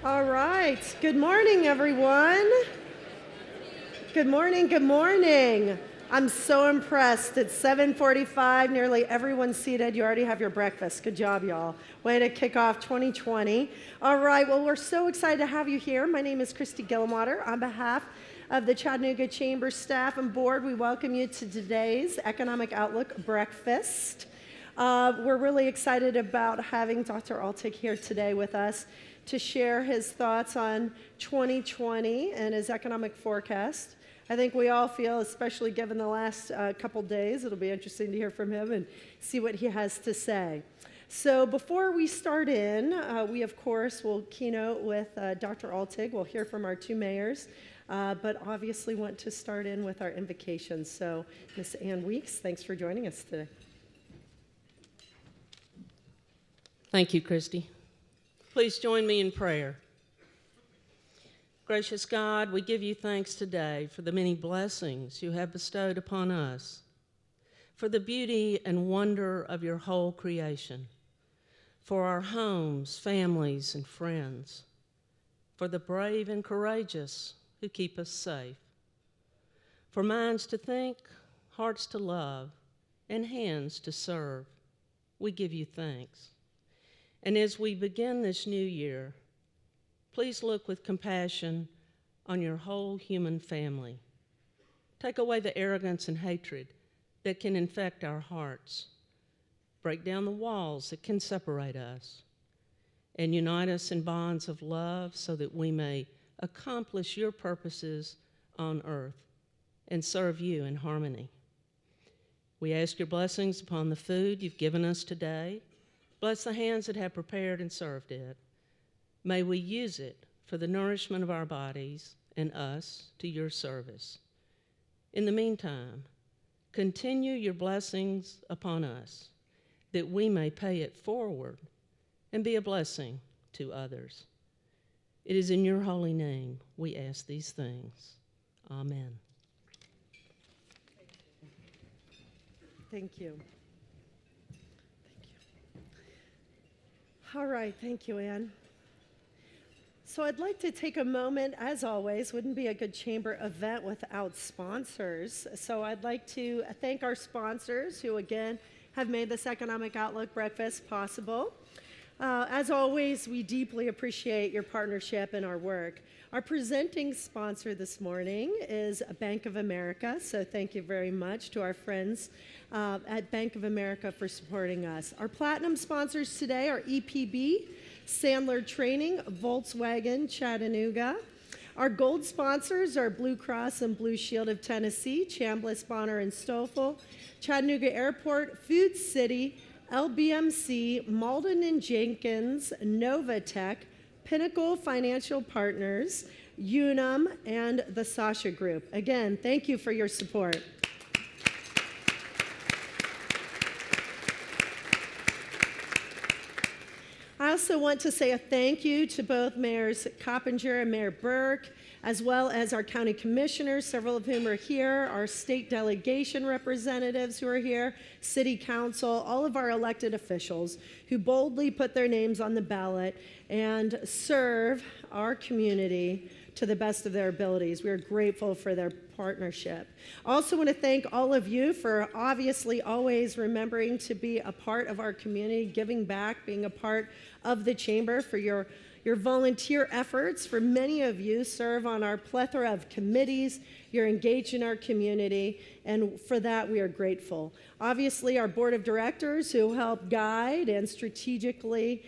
All right. Good morning, everyone. Good morning. Good morning. I'm so impressed. It's 7:45. Nearly everyone's seated. You already have your breakfast. Good job, y'all. Way to kick off 2020. All right. Well, we're so excited to have you here. My name is Christy Gillenwater. On behalf of the Chattanooga Chamber staff and board, we welcome you to today's Economic Outlook Breakfast. We're really excited about having Dr. Altig here today with us to share his thoughts on 2020 and his economic forecast. I think we all feel, especially given the last couple days, it'll be interesting to hear from him and see what he has to say. So before we start in, we of course will keynote with Dr. Altig. We'll hear from our two mayors, but obviously want to start in with our invocation. So Ms. Ann Weeks, thanks for joining us today. Thank you, Christy. Please join me in prayer. Gracious God, we give you thanks today for the many blessings you have bestowed upon us, for the beauty and wonder of your whole creation, for our homes, families, and friends, for the brave and courageous who keep us safe, for minds to think, hearts to love, and hands to serve. We give you thanks. And as we begin this new year, please look with compassion on your whole human family. Take away the arrogance and hatred that can infect our hearts. Break down the walls that can separate us. And unite us in bonds of love so that we may accomplish your purposes on earth and serve you in harmony. We ask your blessings upon the food you've given us today. Bless the hands that have prepared and served it. May we use it for the nourishment of our bodies and us to your service. In the meantime, continue your blessings upon us, that we may pay it forward and be a blessing to others. It is in your holy name we ask these things. Amen. Thank you. All right, thank you, Ann. So I'd like to take a moment, as always, wouldn't be a good chamber event without sponsors. So I'd like to thank our sponsors who, again, have made this Economic Outlook Breakfast possible. As always, we deeply appreciate your partnership in our work. Our presenting sponsor this morning is Bank of America, so thank you very much to our friends at Bank of America for supporting us. Our platinum sponsors today are EPB, Sandler Training, Volkswagen, Chattanooga. Our gold sponsors are Blue Cross and Blue Shield of Tennessee, Chambliss, Bonner, and Stoffel, Chattanooga Airport, Food City, LBMC, Malden & Jenkins, Novatech, Pinnacle Financial Partners, Unum, and the Sasha Group. Again, thank you for your support. I also want to say a thank you to both Mayors Coppinger and Mayor Burke, as well as our county commissioners, several of whom are here, our state delegation representatives who are here, city council, all of our elected officials who boldly put their names on the ballot and serve our community to the best of their abilities. We are grateful for their partnership. I also want to thank all of you for obviously always remembering to be a part of our community, giving back, being a part of the chamber, for your volunteer efforts. For many of you serve on our plethora of committees. You're engaged in our community, and for that we are grateful. Obviously, our board of directors who help guide and strategically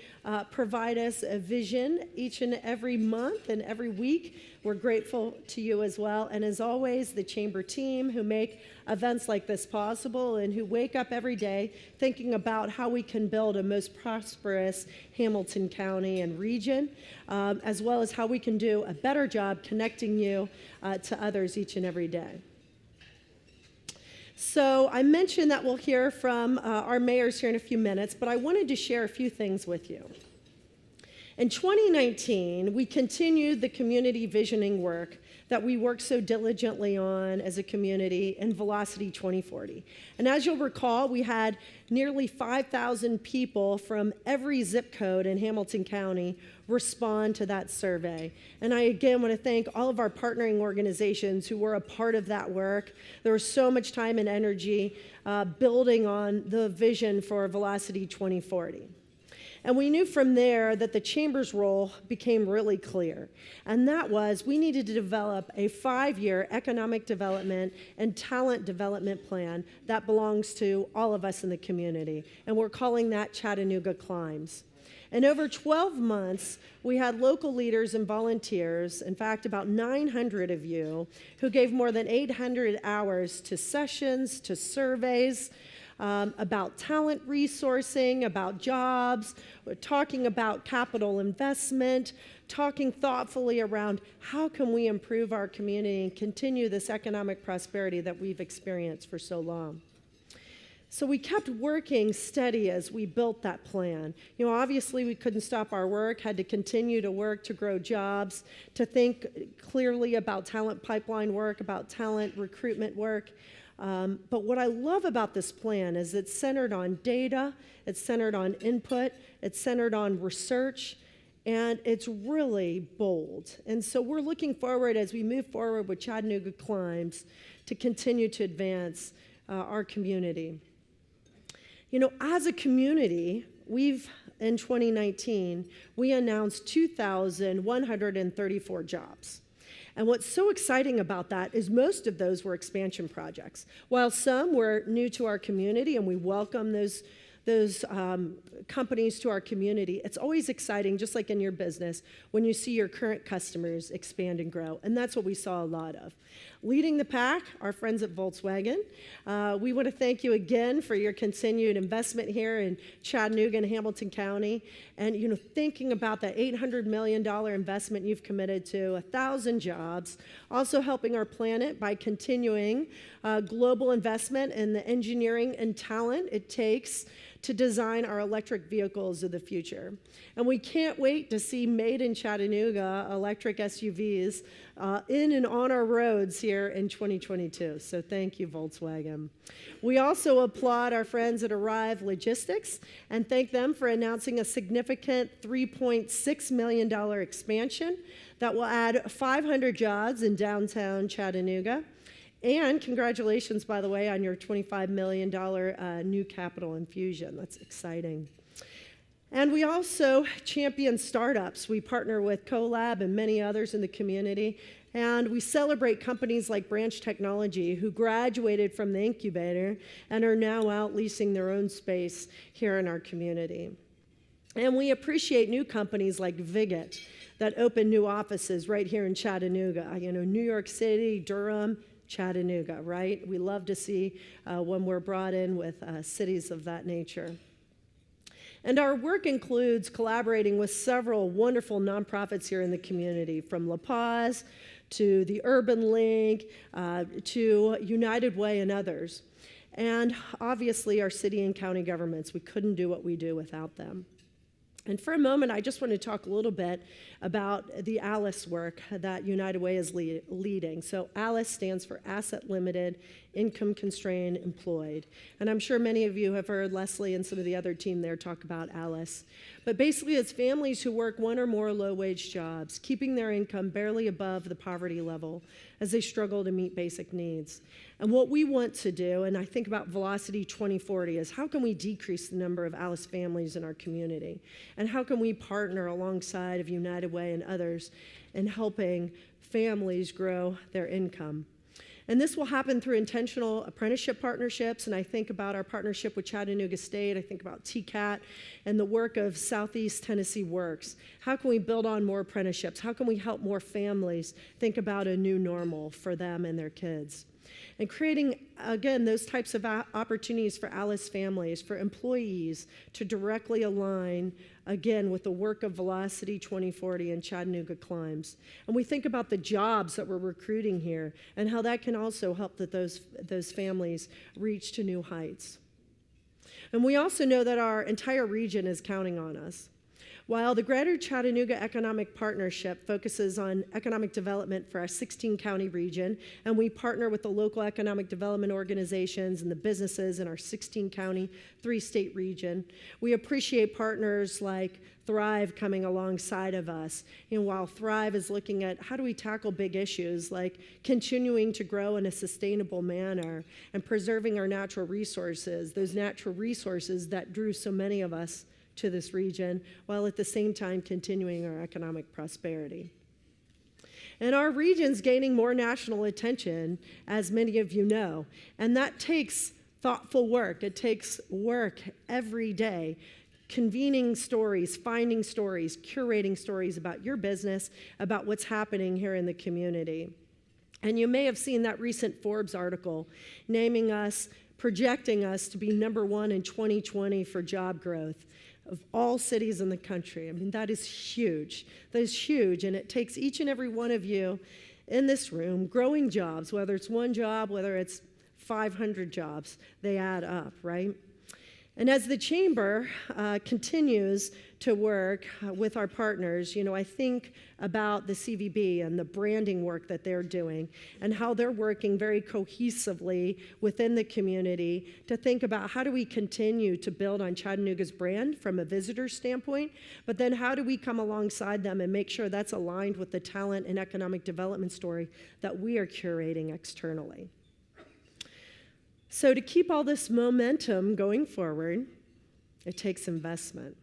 provide us a vision each and every month and every week. We're grateful to you as well. And as always, the chamber team who make events like this possible and who wake up every day thinking about how we can build a most prosperous Hamilton County and region, as well as how we can do a better job connecting you to others each and every day. So I mentioned that we'll hear from our mayors here in a few minutes, but I wanted to share a few things with you. In 2019, we continued the community visioning work that we work so diligently on as a community in Velocity 2040. And as you'll recall, we had nearly 5,000 people from every zip code in Hamilton County respond to that survey. And I again want to thank all of our partnering organizations who were a part of that work. There was so much time and energy building on the vision for Velocity 2040. And we knew from there that the Chamber's role became really clear. And that was we needed to develop a 5-year economic development and talent development plan that belongs to all of us in the community. And we're calling that Chattanooga Climbs. And over 12 months, we had local leaders and volunteers, in fact, about 900 of you, who gave more than 800 hours to sessions, to surveys, about talent resourcing, about jobs, we're talking about capital investment, talking thoughtfully around how can we improve our community and continue this economic prosperity that we've experienced for so long. So we kept working steady as we built that plan. You know, obviously we couldn't stop our work, had to continue to work to grow jobs, to think clearly about talent pipeline work, about talent recruitment work. But what I love about this plan is it's centered on data, it's centered on input, it's centered on research, and it's really bold. And so we're looking forward as we move forward with Chattanooga Climbs to continue to advance our community. You know, as a community, in 2019, we announced 2,134 jobs. And what's so exciting about that is most of those were expansion projects. While some were new to our community and we welcome those companies to our community, it's always exciting, just like in your business, when you see your current customers expand and grow. And that's what we saw a lot of. Leading the pack, our friends at Volkswagen. We want to thank you again for your continued investment here in Chattanooga and Hamilton County. And, you know, thinking about that $800 million investment you've committed to, 1,000 jobs, also helping our planet by continuing global investment in the engineering and talent it takes to design our electric vehicles of the future. And we can't wait to see made in Chattanooga electric SUVs in and on our roads here in 2022. So thank you, Volkswagen. We also applaud our friends at Arrive Logistics and thank them for announcing a significant $3.6 million expansion that will add 500 jobs in downtown Chattanooga. And congratulations, by the way, on your $25 million new capital infusion. That's exciting. And we also champion startups. We partner with CoLab and many others in the community. And we celebrate companies like Branch Technology, who graduated from the incubator and are now out leasing their own space here in our community. And we appreciate new companies like Viget that open new offices right here in Chattanooga. You know, New York City, Durham, Chattanooga, right? We love to see when we're brought in with cities of that nature. And our work includes collaborating with several wonderful nonprofits here in the community, from La Paz to the Urban Link to United Way and others. And obviously our city and county governments, we couldn't do what we do without them. And for a moment, I just want to talk a little bit about the ALICE work that United Way is leading. So ALICE stands for Asset Limited, Income Constrained, Employed. And I'm sure many of you have heard Leslie and some of the other team there talk about ALICE. But basically, it's families who work one or more low-wage jobs, keeping their income barely above the poverty level as they struggle to meet basic needs. And what we want to do, and I think about Velocity 2040, is how can we decrease the number of ALICE families in our community? And how can we partner alongside of United Way and others in helping families grow their income? And this will happen through intentional apprenticeship partnerships, and I think about our partnership with Chattanooga State, I think about TCAT, and the work of Southeast Tennessee Works. How can we build on more apprenticeships? How can we help more families think about a new normal for them and their kids? And creating, again, those types of opportunities for ALICE families, for employees to directly align, again, with the work of Velocity 2040 and Chattanooga Climbs. And we think about the jobs that we're recruiting here and how that can also help that those families reach to new heights. And we also know that our entire region is counting on us. While the Greater Chattanooga Economic Partnership focuses on economic development for our 16-county region, and we partner with the local economic development organizations and the businesses in our 16-county, 3-state region, we appreciate partners like Thrive coming alongside of us. While Thrive is looking at how do we tackle big issues like continuing to grow in a sustainable manner and preserving our natural resources, those natural resources that drew so many of us to this region, while at the same time continuing our economic prosperity. And our region's gaining more national attention, as many of you know, and that takes thoughtful work. It takes work every day, convening stories, finding stories, curating stories about your business, about what's happening here in the community. And you may have seen that recent Forbes article naming us, projecting us to be #1 in 2020 for job growth of all cities in the country. I mean, that is huge. That is huge, and it takes each and every one of you in this room growing jobs, whether it's one job, whether it's 500 jobs, they add up, right? And as the Chamber continues to work with our partners, I think about the CVB and the branding work that they're doing and how they're working very cohesively within the community to think about how do we continue to build on Chattanooga's brand from a visitor standpoint, but then how do we come alongside them and make sure that's aligned with the talent and economic development story that we are curating externally. So to keep all this momentum going forward, it takes investment.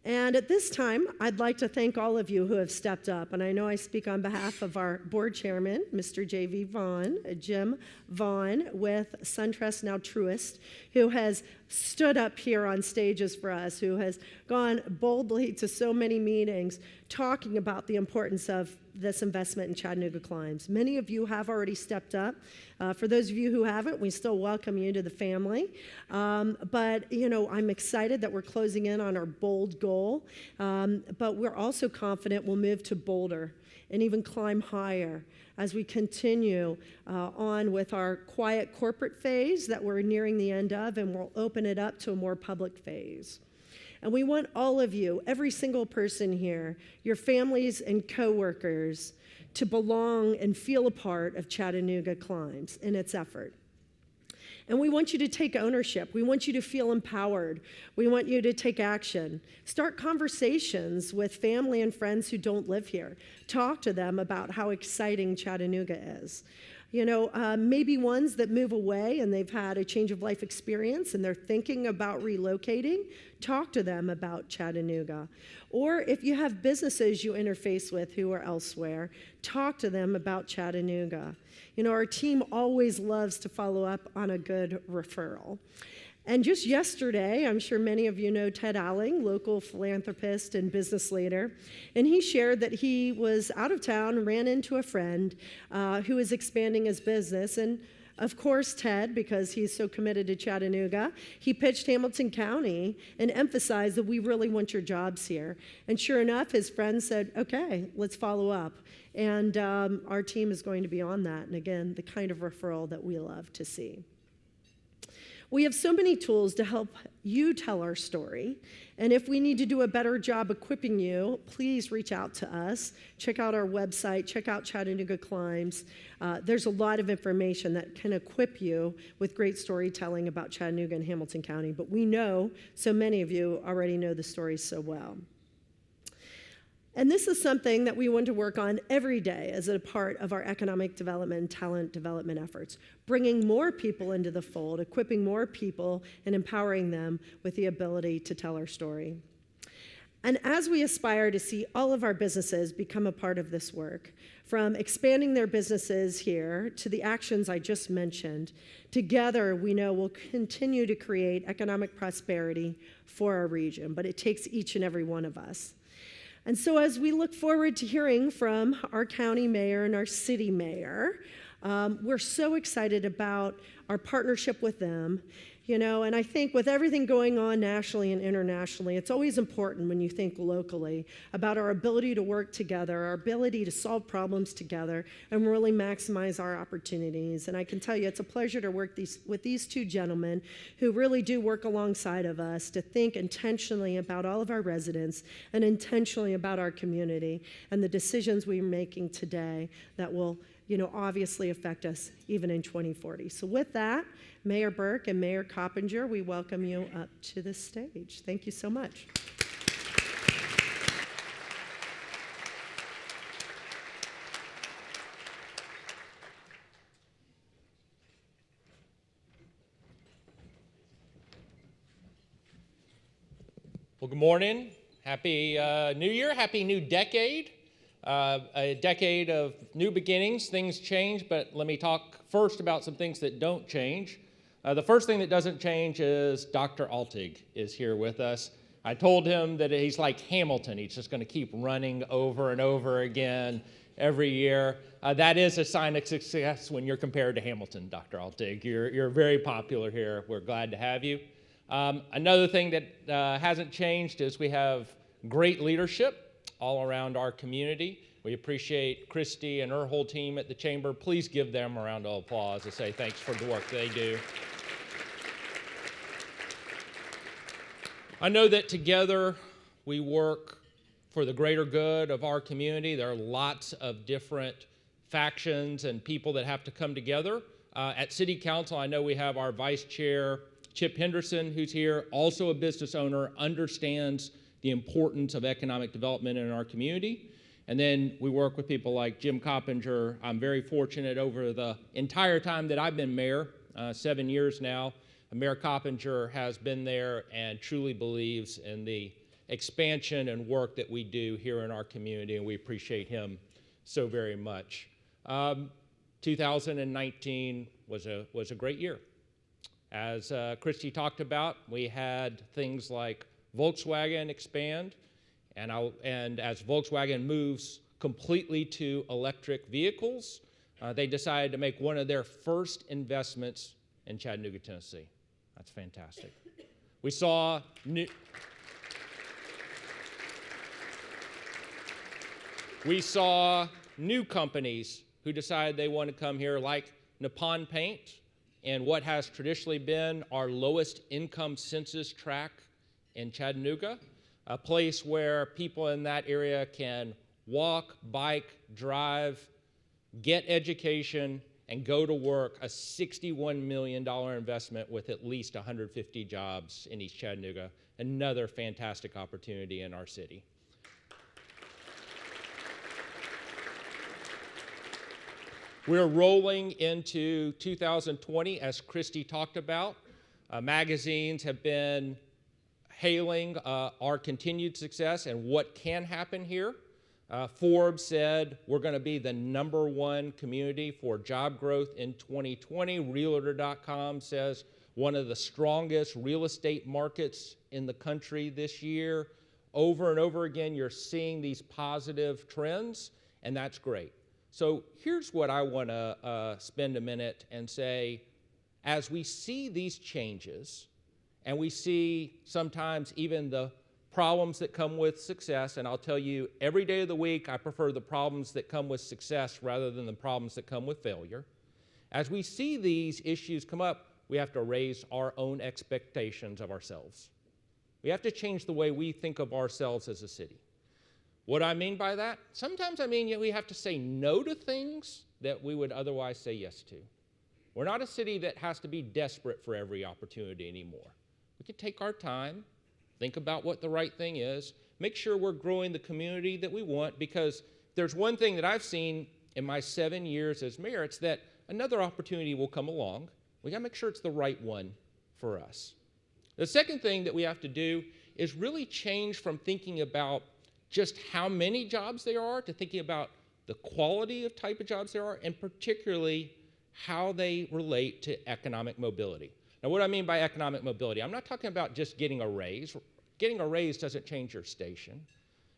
And at this time, I'd like to thank all of you who have stepped up. And I know I speak on behalf of our board chairman, Mr. J.V. Vaughn, Jim Vaughn with SunTrust, now Truist, who has stood up here on stages for us, who has gone boldly to so many meetings talking about the importance of this investment in Chattanooga climbs. Many of you have already stepped up. For those of you who haven't, we still welcome you to the family. But I'm excited that we're closing in on our bold goal, but we're also confident we'll move to bolder and even climb higher as we continue on with our quiet corporate phase that we're nearing the end of, and we'll open it up to a more public phase. And we want all of you, every single person here, your families and coworkers, to belong and feel a part of Chattanooga Climbs in its effort. And we want you to take ownership. We want you to feel empowered. We want you to take action. Start conversations with family and friends who don't live here. Talk to them about how exciting Chattanooga is. Maybe ones that move away and they've had a change of life experience and they're thinking about relocating, talk to them about Chattanooga. Or if you have businesses you interface with who are elsewhere, talk to them about Chattanooga. Our team always loves to follow up on a good referral. And just yesterday, I'm sure many of you know Ted Alling, local philanthropist and business leader, and he shared that he was out of town, ran into a friend who was expanding his business, and of course, Ted, because he's so committed to Chattanooga, he pitched Hamilton County and emphasized that we really want your jobs here. And sure enough, his friend said, okay, let's follow up. And our team is going to be on that. And again, the kind of referral that we love to see. We have so many tools to help you tell our story. And if we need to do a better job equipping you, please reach out to us. Check out our website. Check out Chattanooga Climbs. There's a lot of information that can equip you with great storytelling about Chattanooga and Hamilton County. But we know so many of you already know the stories so well. And this is something that we want to work on every day as a part of our economic development and talent development efforts, bringing more people into the fold, equipping more people, and empowering them with the ability to tell our story. And as we aspire to see all of our businesses become a part of this work, from expanding their businesses here to the actions I just mentioned, together we know we'll continue to create economic prosperity for our region, but it takes each and every one of us. And so as we look forward to hearing from our county mayor and our city mayor, we're so excited about our partnership with them. And I think with everything going on nationally and internationally, it's always important when you think locally about our ability to work together, our ability to solve problems together, and really maximize our opportunities. And I can tell you, it's a pleasure to work with these two gentlemen who really do work alongside of us to think intentionally about all of our residents and intentionally about our community and the decisions we're making today that will obviously affect us even in 2040. So with that, Mayor Burke and Mayor Coppinger, we welcome you up to the stage. Thank you so much. Well, good morning. Happy New Year. Happy new decade. A decade of new beginnings. Things change, but let me talk first about some things that don't change. The first thing that doesn't change is Dr. Altig is here with us. I told him that he's like Hamilton. He's just going to keep running over and over again every year. That is a sign of success when you're compared to Hamilton, Dr. Altig. You're very popular here. We're glad to have you. Another thing that hasn't changed is we have great leadership all around our community. We appreciate Christy and her whole team at the Chamber. Please give them a round of applause to say thanks for the work they do. I know that together we work for the greater good of our community. There are lots of different factions and people that have to come together. At City Council, I know we have our Vice Chair, Chip Henderson, who's here, also a business owner, understands the importance of economic development in our community. And then we work with people like Jim Coppinger. I'm very fortunate over the entire time that I've been mayor, 7 years now, Mayor Coppinger has been there and truly believes in the expansion and work that we do here in our community, and we appreciate him so very much. 2019 was a great year. As Christy talked about, we had things like Volkswagen expand, and as Volkswagen moves completely to electric vehicles, they decided to make one of their first investments in Chattanooga, Tennessee. That's fantastic. We saw new companies who decided they want to come here, like Nippon Paint, and what has traditionally been our lowest income census tract in Chattanooga, a place where people in that area can walk, bike, drive, get education, and go to work, a $61 million investment with at least 150 jobs in East Chattanooga, another fantastic opportunity in our city. We're rolling into 2020, as Christy talked about. Magazines have been hailing our continued success and what can happen here. Forbes said we're going to be the #1 community for job growth in 2020. Realtor.com says one of the strongest real estate markets in the country this year. Over and over again, you're seeing these positive trends, and that's great. So here's what I want to spend a minute and say. As we see these changes, and we see sometimes even the problems that come with success, and I'll tell you, every day of the week, I prefer the problems that come with success rather than the problems that come with failure. As we see these issues come up, we have to raise our own expectations of ourselves. We have to change the way we think of ourselves as a city. What do I mean by that? Sometimes I mean we have to say no to things that we would otherwise say yes to. We're not a city that has to be desperate for every opportunity anymore. We can take our time, think about what the right thing is, make sure we're growing the community that we want, because there's one thing that I've seen in my 7 years as mayor, it's that another opportunity will come along. We gotta make sure it's the right one for us. The second thing that we have to do is really change from thinking about just how many jobs there are to thinking about the quality of type of jobs there are, and particularly how they relate to economic mobility. Now, what do I mean by economic mobility? I'm not talking about just getting a raise. Getting a raise doesn't change your station.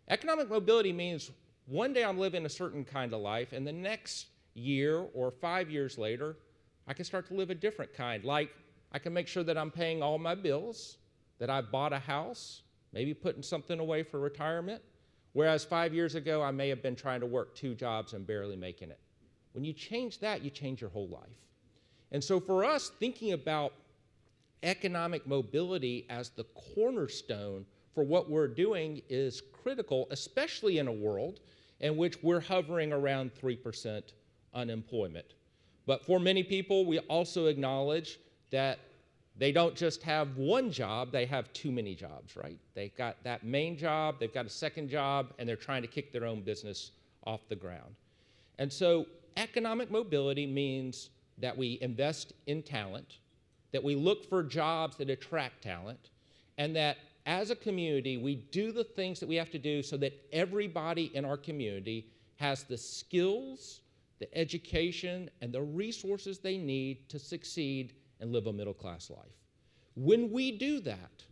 Economic mobility means one day I'm living a certain kind of life, and the next year or 5 years later, I can start to live a different kind, like I can make sure that I'm paying all my bills, that I've bought a house, maybe putting something away for retirement, whereas 5 years ago, I may have been trying to work 2 jobs and barely making it. When you change that, you change your whole life. And so for us, thinking about economic mobility as the cornerstone for what we're doing is critical, especially in a world in which we're hovering around 3% unemployment. But for many people, we also acknowledge that they don't just have one job, they have too many jobs, right? They've got that main job, they've got a second job, and they're trying to kick their own business off the ground. And so economic mobility means that we invest in talent, that we look for jobs that attract talent, and that as a community, we do the things that we have to do so that everybody in our community has the skills, the education, and the resources they need to succeed and live a middle-class life. When we do that,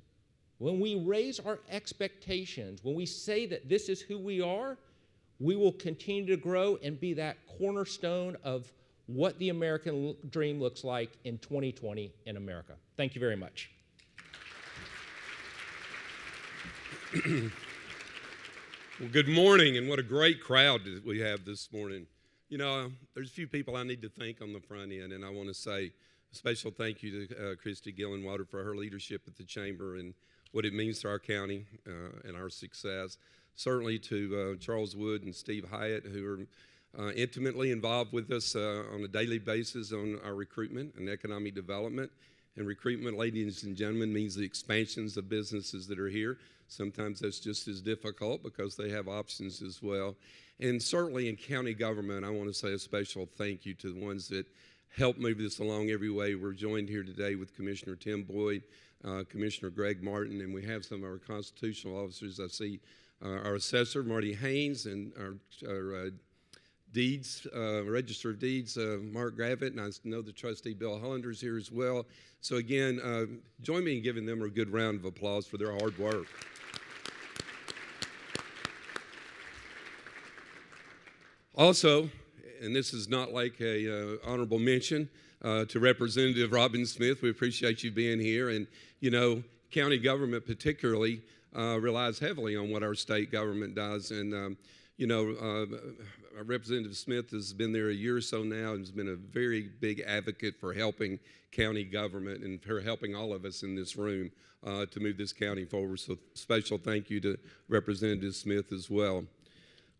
when we raise our expectations, when we say that this is who we are, we will continue to grow and be that cornerstone of what the American dream looks like in 2020 in America. Thank you very much. Well, good morning, and what a great crowd that we have this morning. You know, there's a few people I need to thank on the front end, and I want to say a special thank you to Christy Gillenwater for her leadership at the Chamber and what it means to our county and our success. Certainly to Charles Wood and Steve Hyatt, who are intimately involved with us on a daily basis on our recruitment and economic development. And recruitment, ladies and gentlemen, means the expansions of businesses that are here. Sometimes that's just as difficult because they have options as well. And certainly in county government, I want to say a special thank you to the ones that help move this along every way. We're joined here today with Commissioner Tim Boyd, Commissioner Greg Martin, and we have some of our constitutional officers. I see our assessor, Marty Haynes, and our deeds, Register of Deeds, Mark Gravitt, and I know the trustee Bill Hollander's here as well. So again, join me in giving them a good round of applause for their hard work. Also, and this is not like a honorable mention to Representative Robin Smith. We appreciate you being here. And, you know, county government particularly relies heavily on what our state government does. And, you know, Representative Smith has been there a year or so now and has been a very big advocate for helping county government and for helping all of us in this room to move this county forward. So special thank you to Representative Smith as well.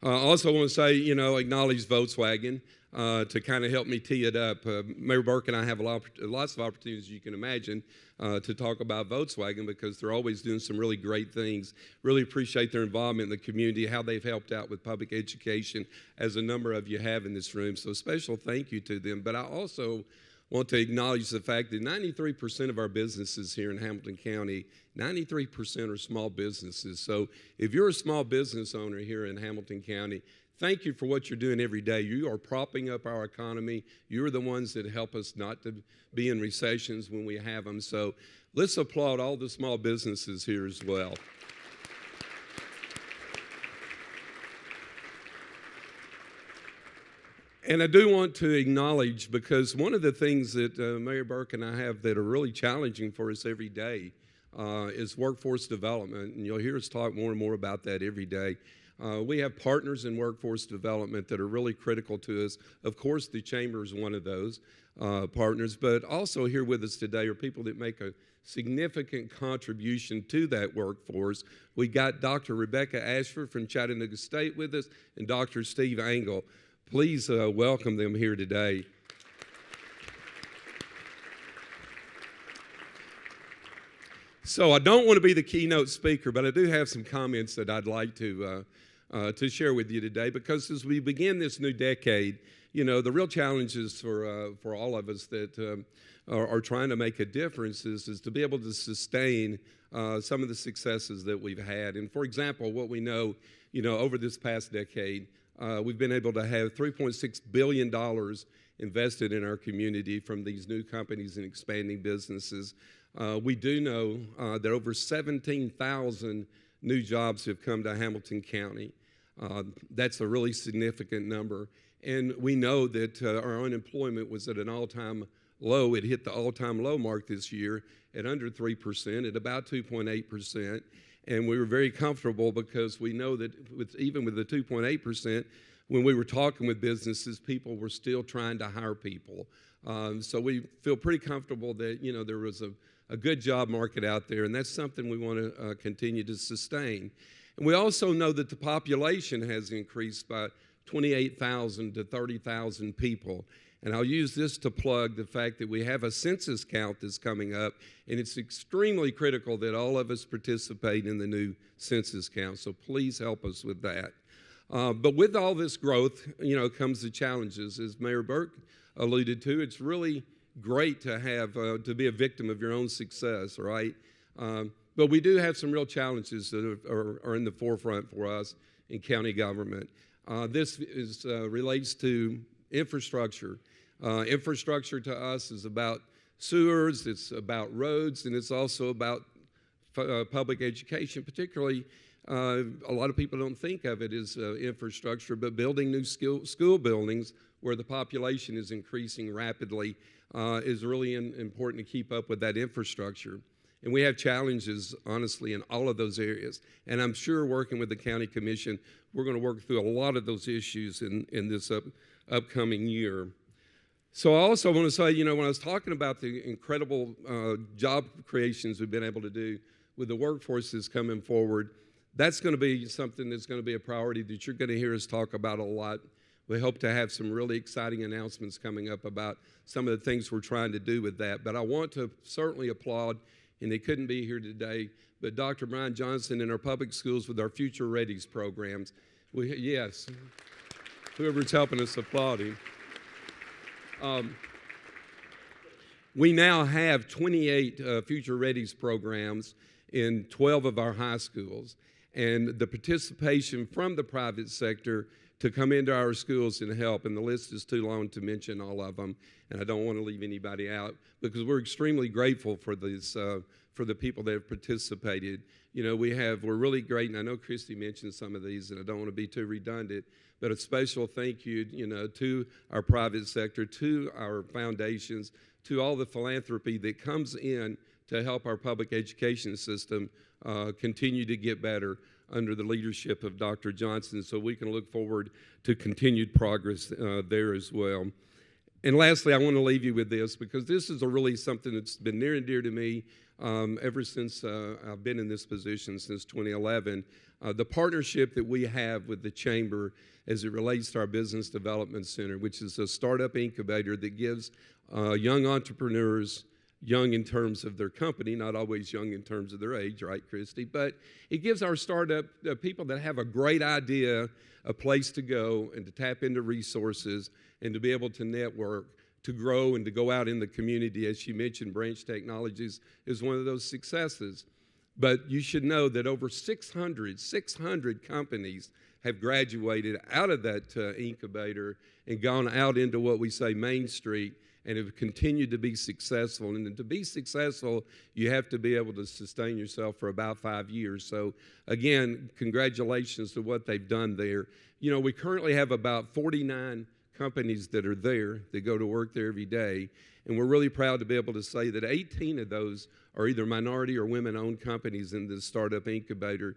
I also want to say, you know, acknowledge Volkswagen to kind of help me tee it up. Mayor Burke and I have lots of opportunities, you can imagine, to talk about Volkswagen because they're always doing some really great things. Really appreciate their involvement in the community, how they've helped out with public education, as a number of you have in this room. So special thank you to them. But I also want to acknowledge the fact that 93% of our businesses here in Hamilton County, 93% are small businesses. So if you're a small business owner here in Hamilton County, thank you for what you're doing every day. You are propping up our economy. You're the ones that help us not to be in recessions when we have them. So let's applaud all the small businesses here as well. And I do want to acknowledge, because one of the things that Mayor Burke and I have that are really challenging for us every day is workforce development. And you'll hear us talk more and more about that every day. We have partners in workforce development that are really critical to us. Of course, the Chamber is one of those partners, but also here with us today are people that make a significant contribution to that workforce. We got Dr. Rebecca Ashford from Chattanooga State with us and Dr. Steve Angle. Please welcome them here today. So I don't want to be the keynote speaker, but I do have some comments that I'd like to share with you today, because as we begin this new decade, you know, the real challenges for all of us that are trying to make a difference is to be able to sustain some of the successes that we've had. And for example, what we know, you know, over this past decade, we've been able to have $3.6 billion invested in our community from these new companies and expanding businesses. We do know that over 17,000 new jobs have come to Hamilton County. That's a really significant number. And we know that our unemployment was at an all-time low. It hit the all-time low mark this year at under 3%, at about 2.8%. And we were very comfortable because we know that even with the 2.8%, when we were talking with businesses, people were still trying to hire people. So we feel pretty comfortable that, there was a good job market out there, and that's something we want to continue to sustain. And we also know that the population has increased by 28,000 to 30,000 people. And I'll use this to plug the fact that we have a census count that's coming up, and it's extremely critical that all of us participate in the new census count. So please help us with that. But with all this growth, comes the challenges. As Mayor Burke alluded to, it's really great to have to be a victim of your own success, right? But we do have some real challenges that are in the forefront for us in county government. This relates to infrastructure. Infrastructure to us is about sewers, it's about roads, and it's also about public education. Particularly, a lot of people don't think of it as infrastructure, but building new school buildings where the population is increasing rapidly is really important to keep up with that infrastructure. And we have challenges, honestly, in all of those areas. And I'm sure working with the county commission, we're going to work through a lot of those issues in this upcoming year. So I also want to say, when I was talking about the incredible job creations we've been able to do with the workforce that's coming forward, that's going to be something that's going to be a priority that you're going to hear us talk about a lot. We hope to have some really exciting announcements coming up about some of the things we're trying to do with that. But I want to certainly applaud, and they couldn't be here today, but Dr. Brian Johnson in our public schools with our Future Readies programs. Yes, whoever's helping us applaud him. We now have 28 Future Readies programs in 12 of our high schools, and the participation from the private sector to come into our schools and help, and the list is too long to mention all of them, and I don't want to leave anybody out because we're extremely grateful for this, for the people that have participated. We're really great, and I know Christy mentioned some of these, and I don't want to be too redundant, but a special thank you, to our private sector, to our foundations, to all the philanthropy that comes in to help our public education system continue to get better under the leadership of Dr. Johnson, so we can look forward to continued progress there as well. And lastly, I want to leave you with this, because this is really something that's been near and dear to me ever since I've been in this position since 2011. The partnership that we have with the Chamber as it relates to our Business Development Center, which is a startup incubator that gives young entrepreneurs, young in terms of their company, not always young in terms of their age, right, Christy? But it gives our startup people that have a great idea a place to go and to tap into resources and to be able to network, to grow and to go out in the community. As she mentioned, Branch Technologies is one of those successes. But you should know that over 600 companies have graduated out of that incubator and gone out into what we say Main Street and have continued to be successful. And to be successful, you have to be able to sustain yourself for about 5 years. So again, congratulations to what they've done there. We currently have about 49 companies that are there that go to work there every day. And we're really proud to be able to say that 18 of those are either minority or women-owned companies in the startup incubator,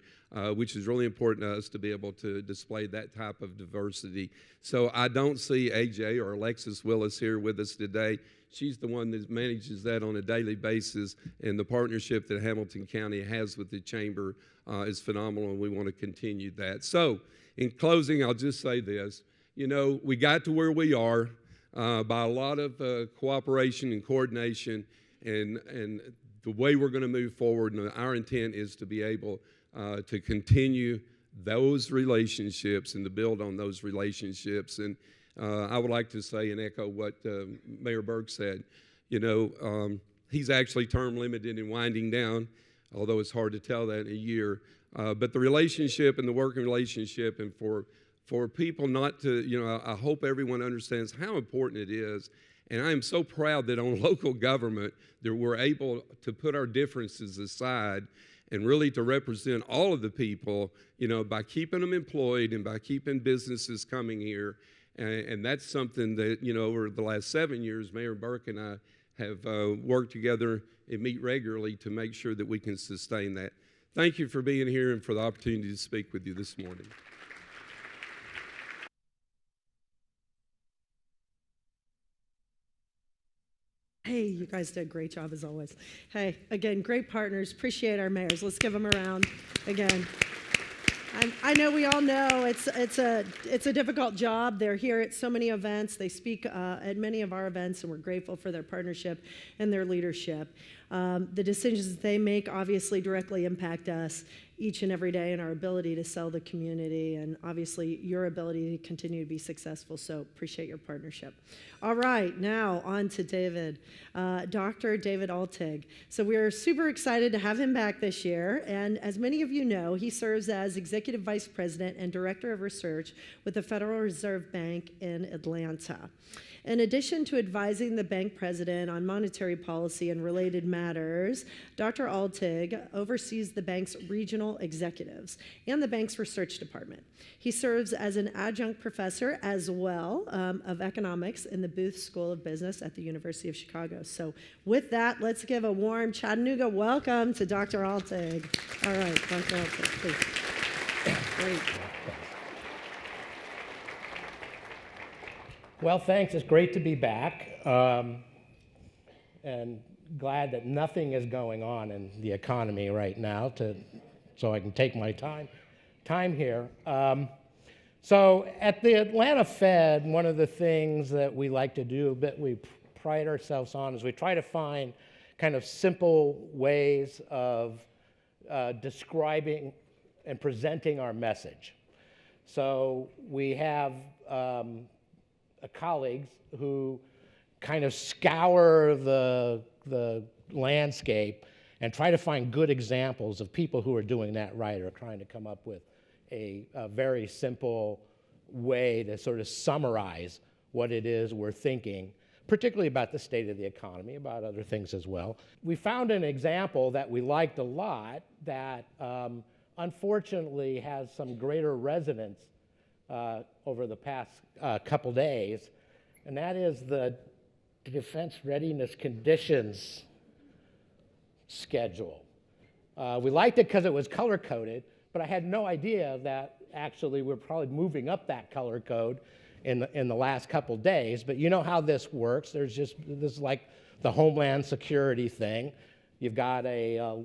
which is really important to us to be able to display that type of diversity. So I don't see AJ or Alexis Willis here with us today. She's the one that manages that on a daily basis, and the partnership that Hamilton County has with the Chamber is phenomenal, and we want to continue that. So in closing, I'll just say this. We got to where we are by a lot of cooperation and coordination, and the way we're going to move forward, and our intent is to be able to continue those relationships and to build on those relationships. And I would like to say and echo what Mayor Burke said. He's actually term limited and winding down, although it's hard to tell that in a year. But the relationship and the working relationship, and for people not to, I hope everyone understands how important it is. And I am so proud that on local government that we're able to put our differences aside and really to represent all of the people, by keeping them employed and by keeping businesses coming here And that's something that, over the last 7 years, Mayor Burke and I have worked together and meet regularly to make sure that we can sustain that. Thank you for being here and for the opportunity to speak with you this morning. Hey, you guys did a great job as always. Hey, again, great partners. Appreciate our mayors. Let's give them a round again. I know we all know it's a difficult job. They're here at so many events. They speak at many of our events, and we're grateful for their partnership and their leadership. The decisions that they make obviously directly impact us each and every day and our ability to sell the community, and obviously your ability to continue to be successful. So appreciate your partnership. All right, now on to David, Dr. David Altig. So we're super excited to have him back this year, and as many of you know, he serves as Executive Vice President and Director of Research with the Federal Reserve Bank in Atlanta. In addition to advising the bank president on monetary policy and related matters, Dr. Altig oversees the bank's regional executives and the bank's research department. He serves as an adjunct professor as well of economics in the Booth School of Business at the University of Chicago. So with that, let's give a warm Chattanooga welcome to Dr. Altig. All right, Dr. Altig, please. Great. Well, thanks. It's great to be back, and glad that nothing is going on in the economy right now, so I can take my time here. So at the Atlanta Fed, one of the things that we like to do, we pride ourselves on, is we try to find kind of simple ways of describing and presenting our message. So we have colleagues who kind of scour the landscape and try to find good examples of people who are doing that right, or trying to come up with a very simple way to sort of summarize what it is we're thinking, particularly about the state of the economy, about other things as well. We found an example that we liked a lot that unfortunately has some greater resonance over the past couple days, and that is the Defense Readiness Conditions schedule. We liked it because it was color-coded, but I had no idea that actually we're probably moving up that color code in the last couple days. But you know how this works. This is like the Homeland Security thing. You've got a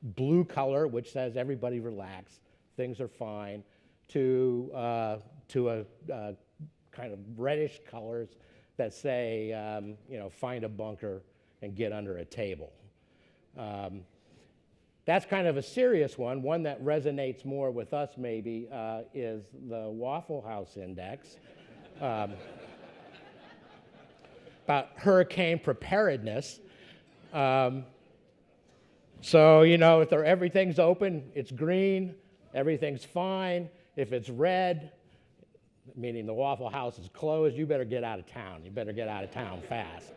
blue color, which says everybody relax, things are fine, to a kind of reddish colors that say, find a bunker and get under a table. That's kind of a serious one. One that resonates more with us maybe is the Waffle House Index, about hurricane preparedness. So, if everything's open, it's green, everything's fine. If it's red, meaning the Waffle House is closed, you better get out of town. You better get out of town fast.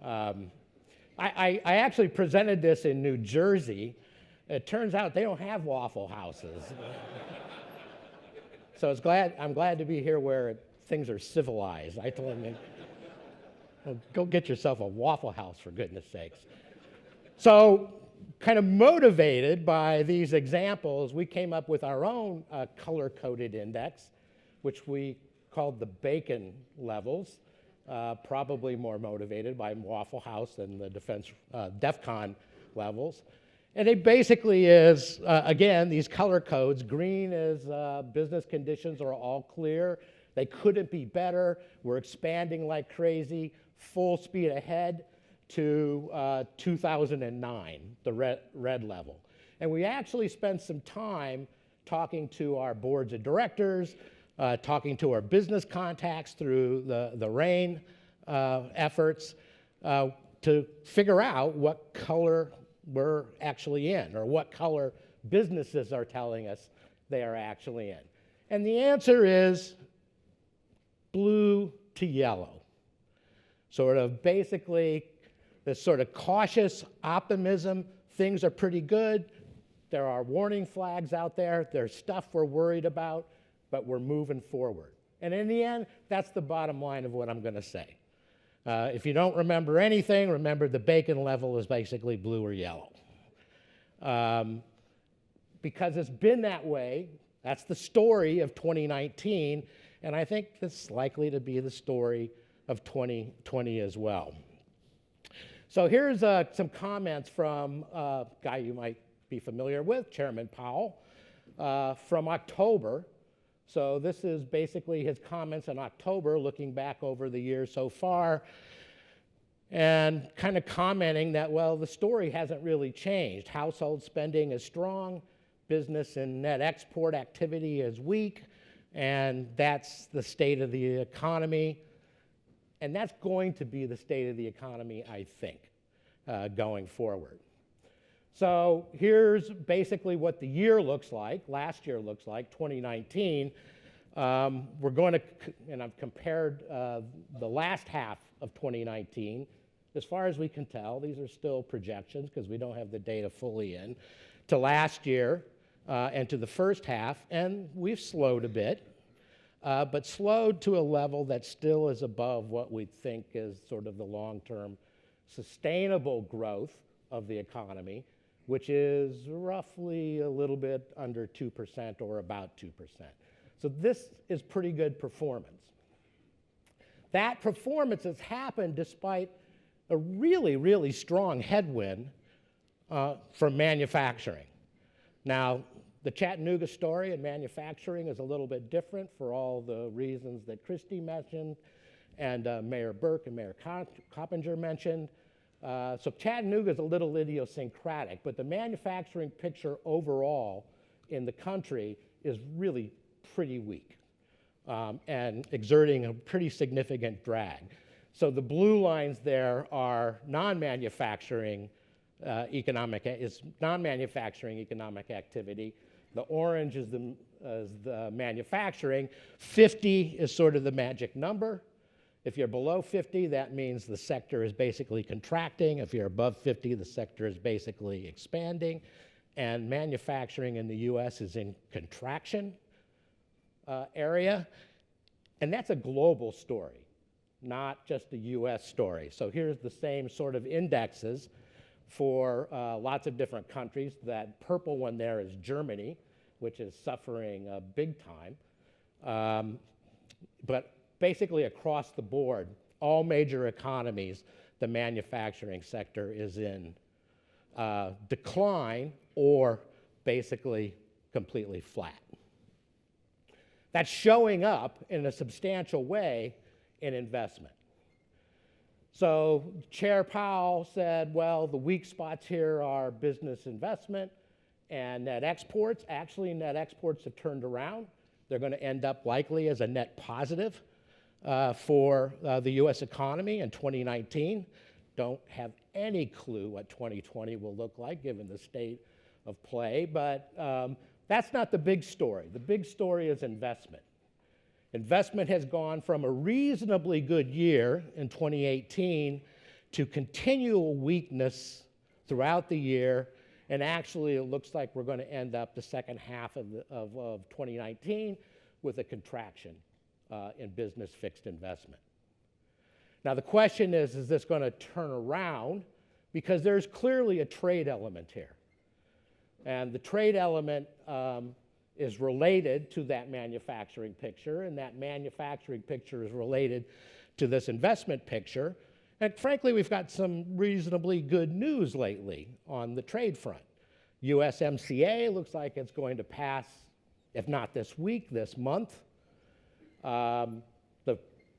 I actually presented this in New Jersey. It turns out they don't have Waffle Houses. So I'm glad to be here where things are civilized. I told them, well, go get yourself a Waffle House, for goodness sakes. So, kind of motivated by these examples, we came up with our own color-coded index, which we called the bacon levels, probably more motivated by Waffle House than the DEFCON levels. And it basically is, again, these color codes. Green is business conditions are all clear. They couldn't be better. We're expanding like crazy, full speed ahead to 2009, the red level. And we actually spent some time talking to our boards of directors, talking to our business contacts through the RAIN efforts to figure out what color we're actually in, or what color businesses are telling us they are actually in. And the answer is blue to yellow. Sort of basically this sort of cautious optimism, things are pretty good, there are warning flags out there, there's stuff we're worried about, but we're moving forward. And in the end, that's the bottom line of what I'm going to say. If you don't remember anything, remember the bacon level is basically blue or yellow. Because it's been that way, that's the story of 2019, and I think it's likely to be the story of 2020 as well. So here's some comments from a guy you might be familiar with, Chairman Powell, from October. So this is basically his comments in October, looking back over the year so far, and kind of commenting that, well, the story hasn't really changed. Household spending is strong, business and net export activity is weak, and that's the state of the economy. And that's going to be the state of the economy, I think, going forward. So here's basically what the year looks like, last year looks like, 2019. We're going to, and I've compared the last half of 2019. As far as we can tell, these are still projections because we don't have the data fully in, to last year and to the first half, and we've slowed a bit, but slowed to a level that still is above what we think is sort of the long-term sustainable growth of the economy, which is roughly a little bit under 2% or about 2%. So this is pretty good performance. That performance has happened despite a really, really strong headwind from manufacturing. Now, the Chattanooga story in manufacturing is a little bit different for all the reasons that Christy mentioned and Mayor Burke and Mayor Coppinger mentioned. So Chattanooga is a little idiosyncratic, but the manufacturing picture overall in the country is really pretty weak and exerting a pretty significant drag. So the blue lines there are non-manufacturing economic activity. The orange is the manufacturing. 50 is sort of the magic number. If you're below 50, that means the sector is basically contracting. If you're above 50, the sector is basically expanding. And manufacturing in the US is in contraction area. And that's a global story, not just a US story. So here's the same sort of indexes for lots of different countries. That purple one there is Germany, which is suffering big time. But basically across the board, all major economies, the manufacturing sector is in decline or basically completely flat. That's showing up in a substantial way in investment. So Chair Powell said, well, the weak spots here are business investment and net exports. Actually, net exports have turned around. They're going to end up likely as a net positive for the US economy in 2019. Don't have any clue what 2020 will look like given the state of play, but that's not the big story. The big story is investment. Investment has gone from a reasonably good year in 2018 to continual weakness throughout the year, and actually it looks like we're going to end up the second half of 2019 with a contraction in business fixed investment. Now the question is this going to turn around? Because there's clearly a trade element here. And the trade element is related to that manufacturing picture, and that manufacturing picture is related to this investment picture. And frankly, we've got some reasonably good news lately on the trade front. USMCA looks like it's going to pass, if not this week, this month. The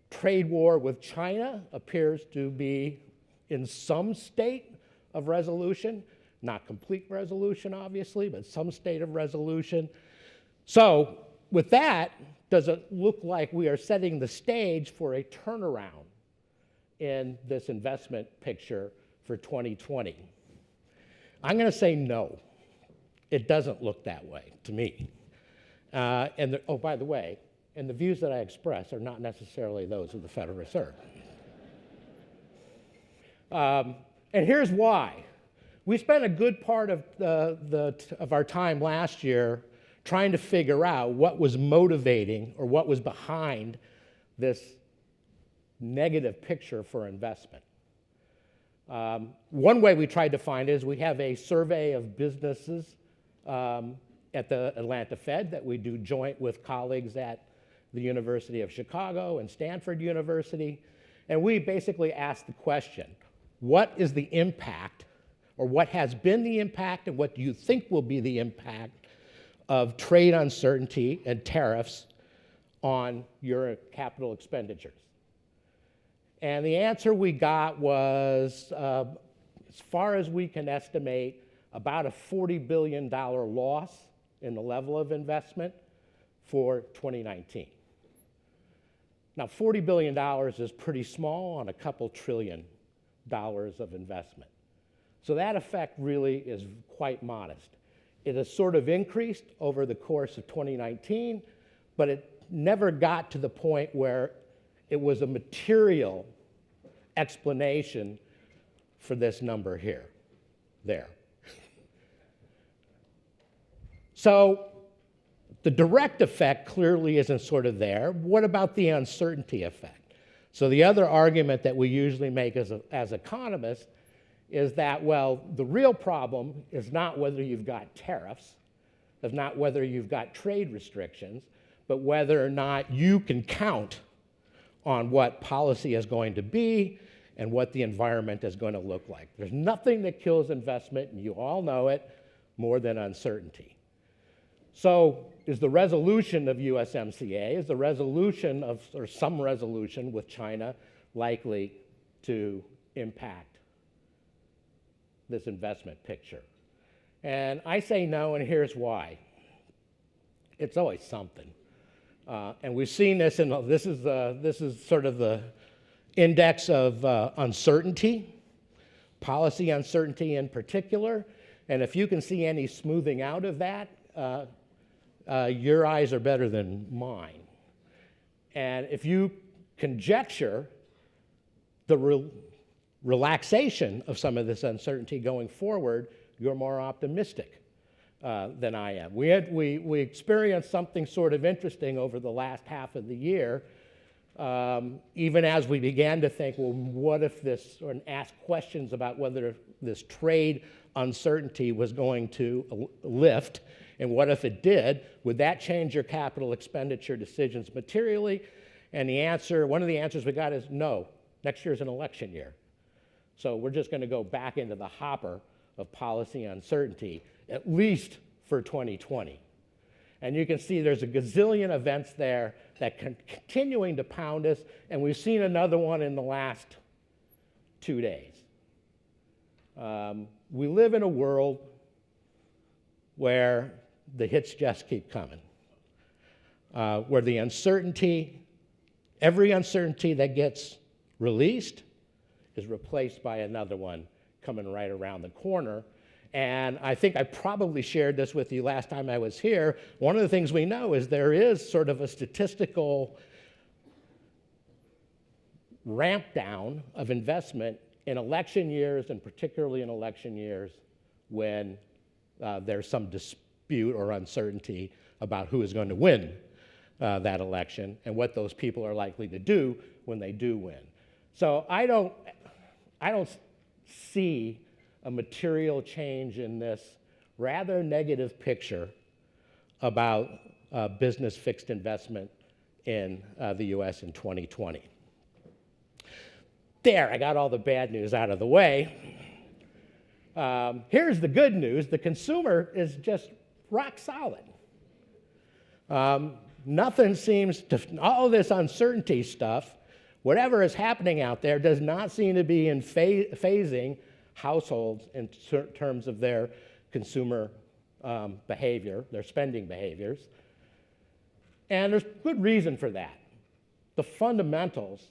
trade war with China appears to be in some state of resolution. Not complete resolution, obviously, but some state of resolution. So with that, does it look like we are setting the stage for a turnaround in this investment picture for 2020? I'm going to say no. It doesn't look that way to me. Oh, by the way, and the views that I express are not necessarily those of the Federal Reserve. And here's why. We spent a good part of our time last year trying to figure out what was motivating or what was behind this negative picture for investment. One way we tried to find is we have a survey of businesses at the Atlanta Fed that we do joint with colleagues at the University of Chicago and Stanford University. And we basically asked the question, what is the impact, or what has been the impact, and what do you think will be the impact of trade uncertainty and tariffs on your capital expenditures? And the answer we got was, as far as we can estimate, about a $40 billion loss in the level of investment for 2019. Now, $40 billion is pretty small on a couple trillion dollars of investment. So that effect really is quite modest. It has sort of increased over the course of 2019, but it never got to the point where it was a material explanation for this number here, there. So the direct effect clearly isn't sort of there. What about the uncertainty effect? So the other argument that we usually make as economists is that, well, the real problem is not whether you've got tariffs, is not whether you've got trade restrictions, but whether or not you can count on what policy is going to be and what the environment is going to look like. There's nothing that kills investment, and you all know it, more than uncertainty. So is the resolution of USMCA, is the resolution of, or some resolution with China, likely to impact this investment picture? And I say no, and here's why. It's always something. And we've seen this in, this is sort of the index of uncertainty, policy uncertainty in particular. And if you can see any smoothing out of that, your eyes are better than mine. And if you conjecture the relaxation of some of this uncertainty going forward, you're more optimistic than I am. We experienced something sort of interesting over the last half of the year, even as we began to think, well, what if this, or ask questions about whether this trade uncertainty was going to lift, and what if it did? Would that change your capital expenditure decisions materially? And the answer, one of the answers we got is no. Next year's an election year. So we're just going to go back into the hopper of policy uncertainty, at least for 2020. And you can see there's a gazillion events there that are continuing to pound us, and we've seen another one in the last 2 days. We live in a world where the hits just keep coming, where the uncertainty, every uncertainty that gets released is replaced by another one coming right around the corner. And I think I probably shared this with you last time I was here. One of the things we know is there is sort of a statistical ramp down of investment in election years, and particularly in election years when there's some dispute or uncertainty about who is going to win that election and what those people are likely to do when they do win. So I don't see a material change in this rather negative picture about business fixed investment in the US in 2020. There, I got all the bad news out of the way. Here's the good news. The consumer is just rock solid. Nothing seems to, all this uncertainty stuff, whatever is happening out there does not seem to be in phasing households in terms of their consumer behavior, their spending behaviors. And there's good reason for that. The fundamentals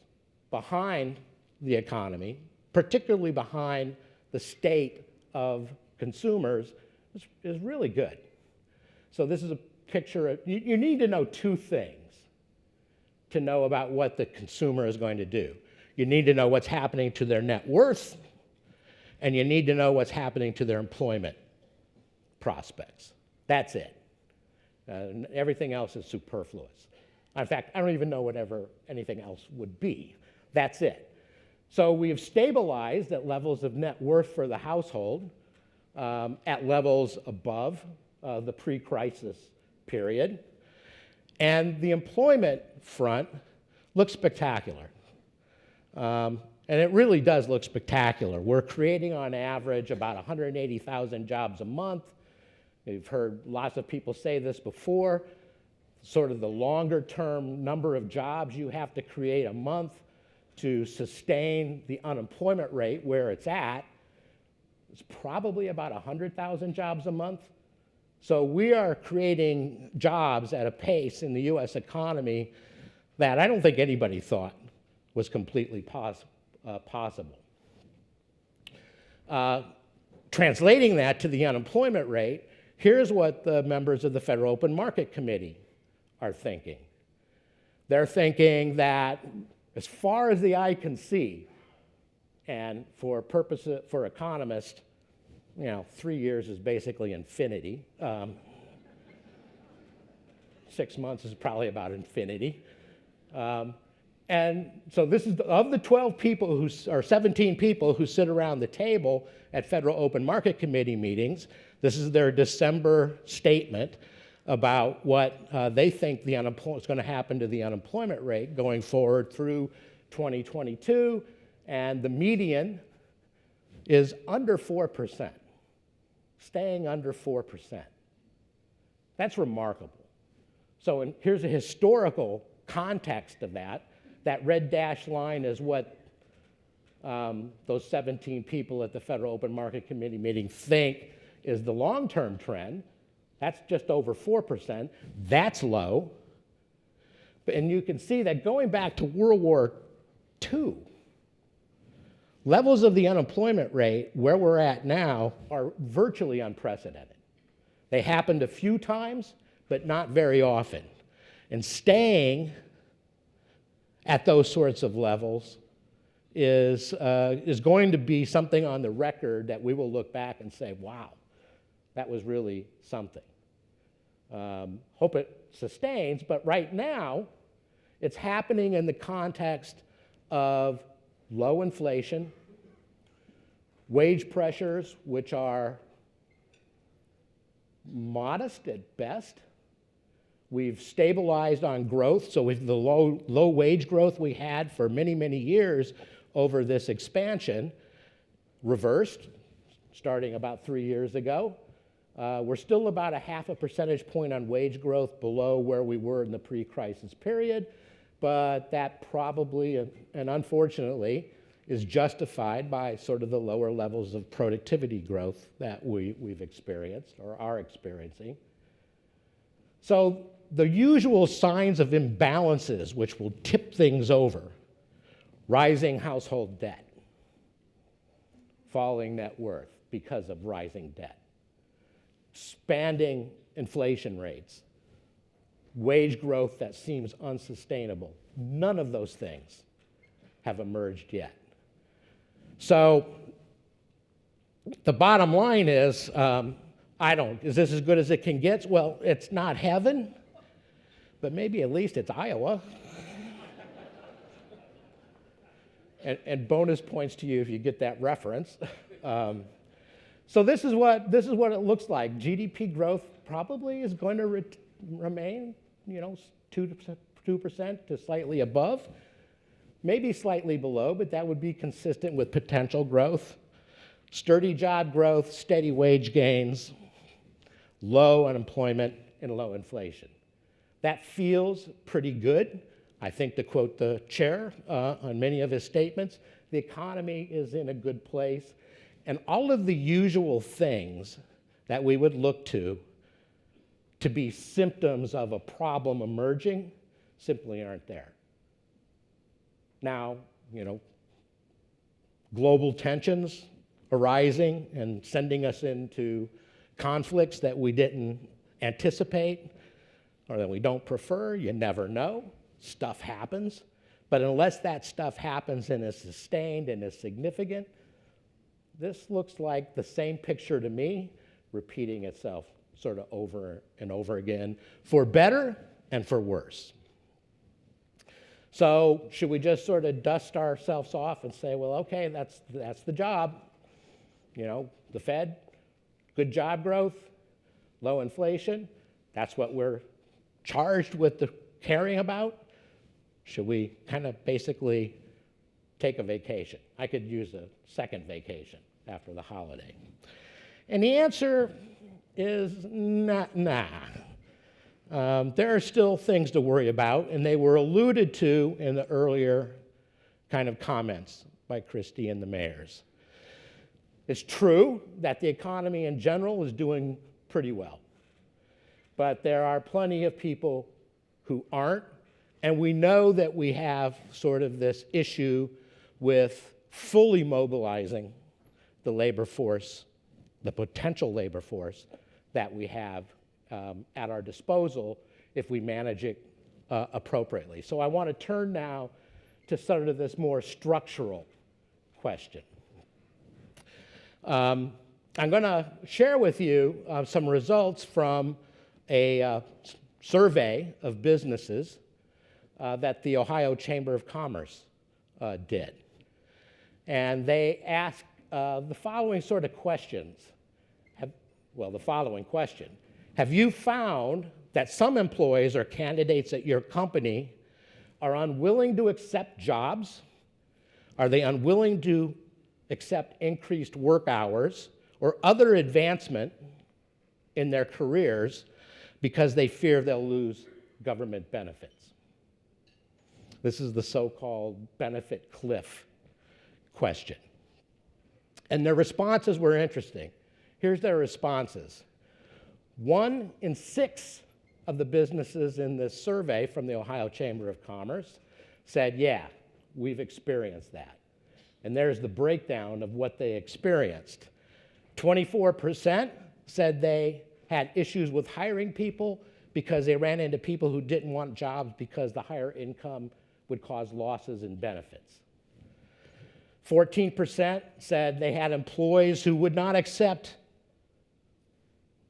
behind the economy, particularly behind the state of consumers, is really good. So this is a picture of, you need to know two things to know about what the consumer is going to do. You need to know what's happening to their net worth, and you need to know what's happening to their employment prospects. That's it. And everything else is superfluous. In fact, I don't even know whatever anything else would be. That's it. So we've stabilized at levels of net worth for the household at levels above the pre-crisis period. And the employment front looks spectacular. And it really does look spectacular. We're creating on average about 180,000 jobs a month. You've heard lots of people say this before. Sort of the longer term number of jobs you have to create a month to sustain the unemployment rate where it's at is probably about 100,000 jobs a month. So we are creating jobs at a pace in the US economy that I don't think anybody thought was completely possible. Translating that to the unemployment rate, here's what the members of the Federal Open Market Committee are thinking. They're thinking that as far as the eye can see, and for economists, 3 years is basically infinity. 6 months is probably about infinity. And so this is of the 12 people or 17 people who sit around the table at Federal Open Market Committee meetings. This is their December statement about what they think is going to happen to the unemployment rate going forward through 2022, and the median is under 4%, staying under 4%. That's remarkable. So here's a historical context of that. That red dashed line is what those 17 people at the Federal Open Market Committee meeting think is the long-term trend. That's just over 4%. That's low. And you can see that going back to World War II, levels of the unemployment rate where we're at now are virtually unprecedented. They happened a few times, but not very often. And staying at those sorts of levels is going to be something on the record that we will look back and say, wow, that was really something. Hope it sustains, but right now, it's happening in the context of low inflation, wage pressures, which are modest at best. We've stabilized on growth, so with the low wage growth we had for many, many years over this expansion, reversed, starting about 3 years ago. We're still about a half a percentage point on wage growth below where we were in the pre-crisis period, but that probably and unfortunately is justified by sort of the lower levels of productivity growth that we've experienced or are experiencing. So the usual signs of imbalances which will tip things over: rising household debt, falling net worth because of rising debt, expanding inflation rates, wage growth that seems unsustainable. None of those things have emerged yet. So the bottom line is, is this as good as it can get? Well, it's not heaven, but maybe at least it's Iowa. and bonus points to you if you get that reference. So this is what it looks like. GDP growth probably is going to remain, 2% to slightly above, maybe slightly below, but that would be consistent with potential growth. Sturdy job growth, steady wage gains, low unemployment, and low inflation. That feels pretty good. I think, to quote the chair on many of his statements, the economy is in a good place. And all of the usual things that we would look to be symptoms of a problem emerging simply aren't there. Now, global tensions arising and sending us into conflicts that we didn't anticipate or that we don't prefer, you never know. Stuff happens. But unless that stuff happens and is sustained and is significant, this looks like the same picture to me repeating itself sort of over and over again, for better and for worse. So should we just sort of dust ourselves off and say, well, okay, that's the job. You know, the Fed, good job growth, low inflation, that's what we're charged with caring about? Should we kind of basically take a vacation? I could use a second vacation after the holiday. And the answer is nah. There are still things to worry about, and they were alluded to in the earlier kind of comments by Christy and the mayors. It's true that the economy in general is doing pretty well, but there are plenty of people who aren't, and we know that we have sort of this issue with fully mobilizing the labor force, the potential labor force that we have at our disposal if we manage it appropriately. So I want to turn now to sort of this more structural question. I'm going to share with you some results from a survey of businesses that the Ohio Chamber of Commerce did. And they asked the following sort of questions. The following question. Have you found that some employees or candidates at your company are unwilling to accept jobs? Are they unwilling to accept increased work hours or other advancement in their careers because they fear they'll lose government benefits? This is the so-called benefit cliff question. And their responses were interesting. Here's their responses. 1 in 6 of the businesses in this survey from the Ohio Chamber of Commerce said, yeah, we've experienced that. And there's the breakdown of what they experienced. 24% said they had issues with hiring people because they ran into people who didn't want jobs because the higher income would cause losses in benefits. 14% said they had employees who would not accept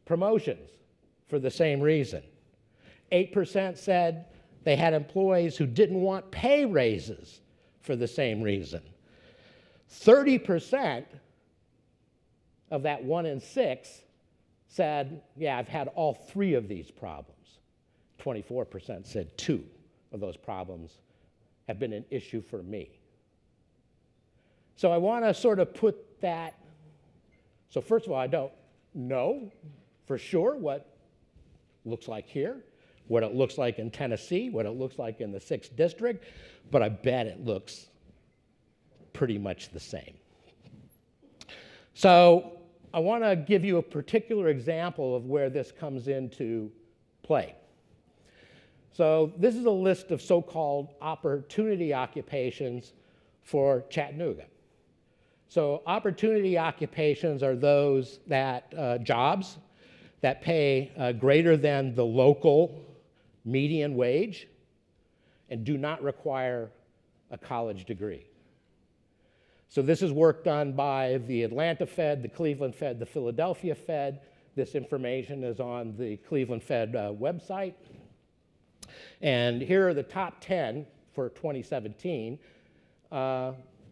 promotions for the same reason. 8% said they had employees who didn't want pay raises for the same reason. 30% of that 1 in 6 said, yeah, I've had all 3 of these problems. 24% said 2 of those problems have been an issue for me. So I want to sort of put that, so first of all, I don't know for sure what looks like here, what it looks like in Tennessee, what it looks like in the 6th District, but I bet it looks pretty much the same. So I want to give you a particular example of where this comes into play. So this is a list of so-called opportunity occupations for Chattanooga. So opportunity occupations are those that jobs that pay greater than the local median wage and do not require a college degree. So this is work done by the Atlanta Fed, the Cleveland Fed, the Philadelphia Fed. This information is on the Cleveland Fed website. And here are the top 10 for 2017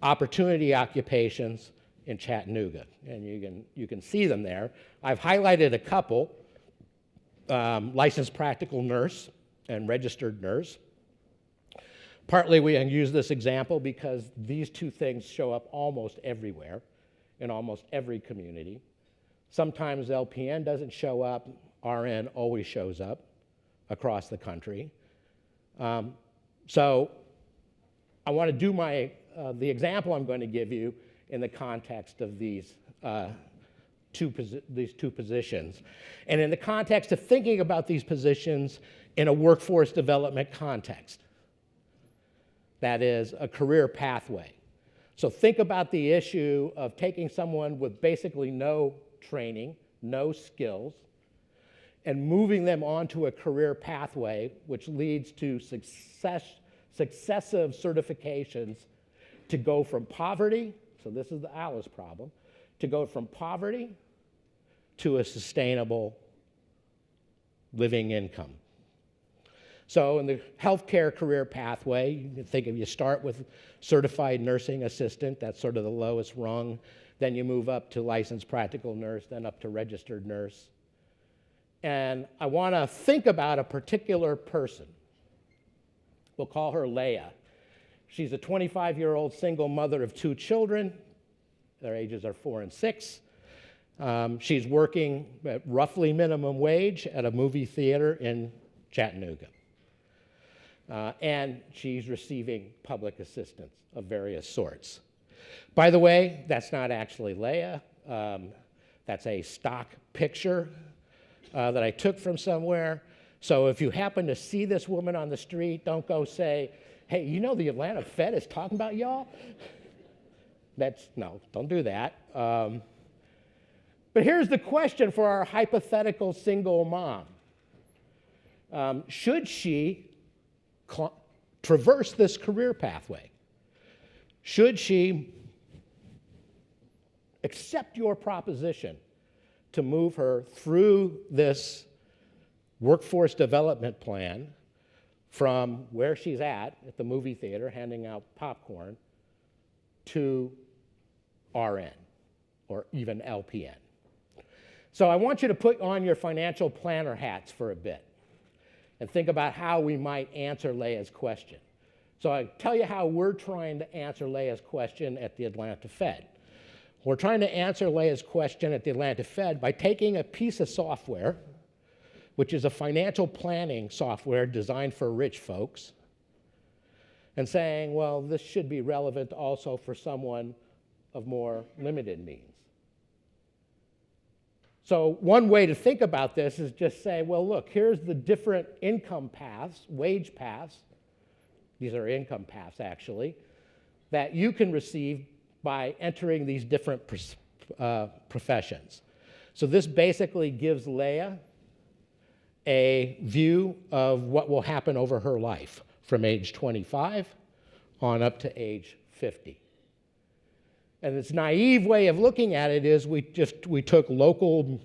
opportunity occupations in Chattanooga. And you can see them there. I've highlighted a couple, licensed practical nurse and registered nurse. Partly we use this example because these 2 things show up almost everywhere, in almost every community. Sometimes LPN doesn't show up, RN always shows up across the country. So I want to do the example I'm going to give you in the context of these two positions. And in the context of thinking about these positions in a workforce development context. That is a career pathway. So think about the issue of taking someone with basically no training, no skills, and moving them onto a career pathway which leads to successive certifications to go from poverty, so this is the Alice problem, to go from poverty to a sustainable living income. So in the healthcare career pathway, you can think of, you start with certified nursing assistant, that's sort of the lowest rung. Then you move up to licensed practical nurse, then up to registered nurse. And I want to think about a particular person. We'll call her Leah. She's a 25-year-old single mother of 2 children. Their ages are 4 and 6. She's working at roughly minimum wage at a movie theater in Chattanooga. And she's receiving public assistance of various sorts. By the way, that's not actually Leah. That's a stock picture that I took from somewhere. So if you happen to see this woman on the street, don't go say, hey, you know the Atlanta Fed is talking about y'all? No, don't do that. But here's the question for our hypothetical single mom. Should she traverse this career pathway? Should she accept your proposition to move her through this workforce development plan from where she's at the movie theater, handing out popcorn, to RN, or even LPN? So I want you to put on your financial planner hats for a bit and think about how we might answer Leah's question. So I tell you how we're trying to answer Leah's question at the Atlanta Fed. We're trying to answer Leah's question at the Atlanta Fed by taking a piece of software, which is a financial planning software designed for rich folks, and saying, well, this should be relevant also for someone of more limited means. So one way to think about this is just say, well, look, here's the different income paths, wage paths, these are income paths actually, that you can receive by entering these different professions. So this basically gives Leah a view of what will happen over her life from age 25 on up to age 50. And this naive way of looking at it is we took local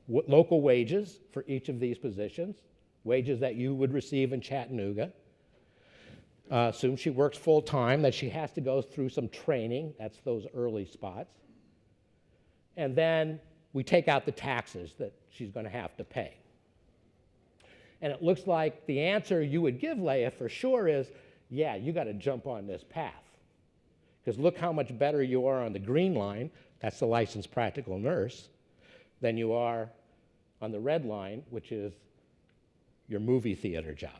wages for each of these positions, wages that you would receive in Chattanooga. Assume she works full time, that she has to go through some training, that's those early spots. And then we take out the taxes that she's going to have to pay. And it looks like the answer you would give Leah for sure is, yeah, you got to jump on this path. Because look how much better you are on the green line, that's the licensed practical nurse, than you are on the red line, which is your movie theater job.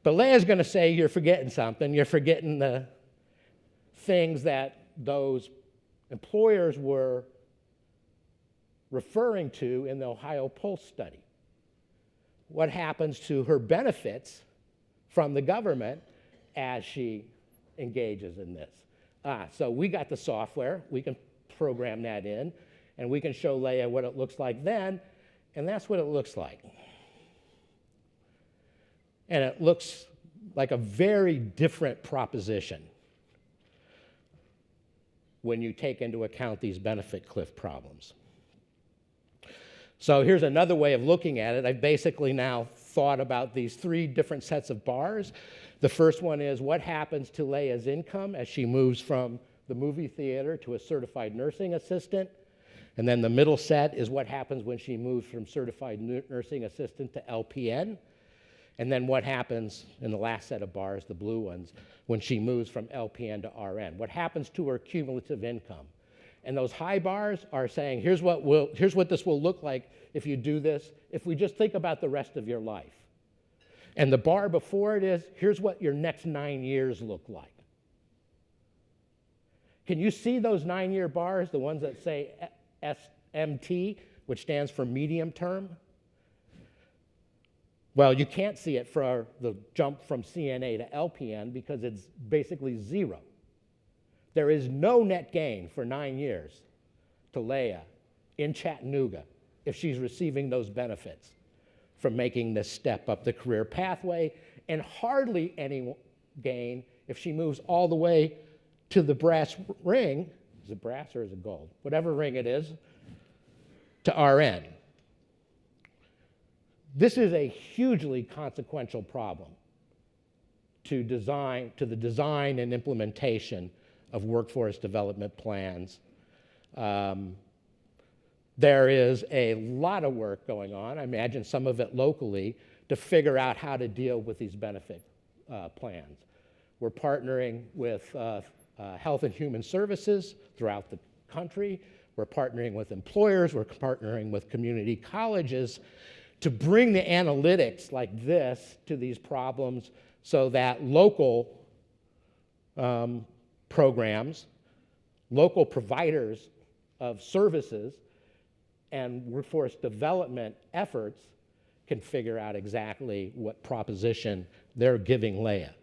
But Leah's going to say you're forgetting something. You're forgetting the things that those employers were referring to in the Ohio Pulse study. What happens to her benefits from the government as she engages in this? So we got the software. We can program that in, and we can show Leah what it looks like then, and that's what it looks like. And it looks like a very different proposition when you take into account these benefit cliff problems. So here's another way of looking at it. I've basically now thought about these 3 different sets of bars. The first one is what happens to Leah's income as she moves from the movie theater to a certified nursing assistant. And then the middle set is what happens when she moves from certified nursing assistant to LPN. And then what happens in the last set of bars, the blue ones, when she moves from LPN to RN. What happens to her cumulative income? And those high bars are saying, here's what this will look like if you do this, if we just think about the rest of your life. And the bar before it is, here's what your next 9 years look like. Can you see those 9-year bars, the ones that say SMT, which stands for medium term? Well, you can't see it for the jump from CNA to LPN because it's basically 0. There is no net gain for 9 years to Leah in Chattanooga if she's receiving those benefits from making this step up the career pathway, and hardly any gain if she moves all the way to the brass ring. Is it brass or is it gold? Whatever ring it is, to RN. This is a hugely consequential problem to the design and implementation of workforce development plans. There is a lot of work going on, I imagine some of it locally, to figure out how to deal with these benefit plans. We're partnering with Health and Human Services throughout the country. We're partnering with employers. We're partnering with community colleges to bring the analytics like this to these problems so that local programs, local providers of services, and workforce development efforts can figure out exactly what proposition they're giving Leah.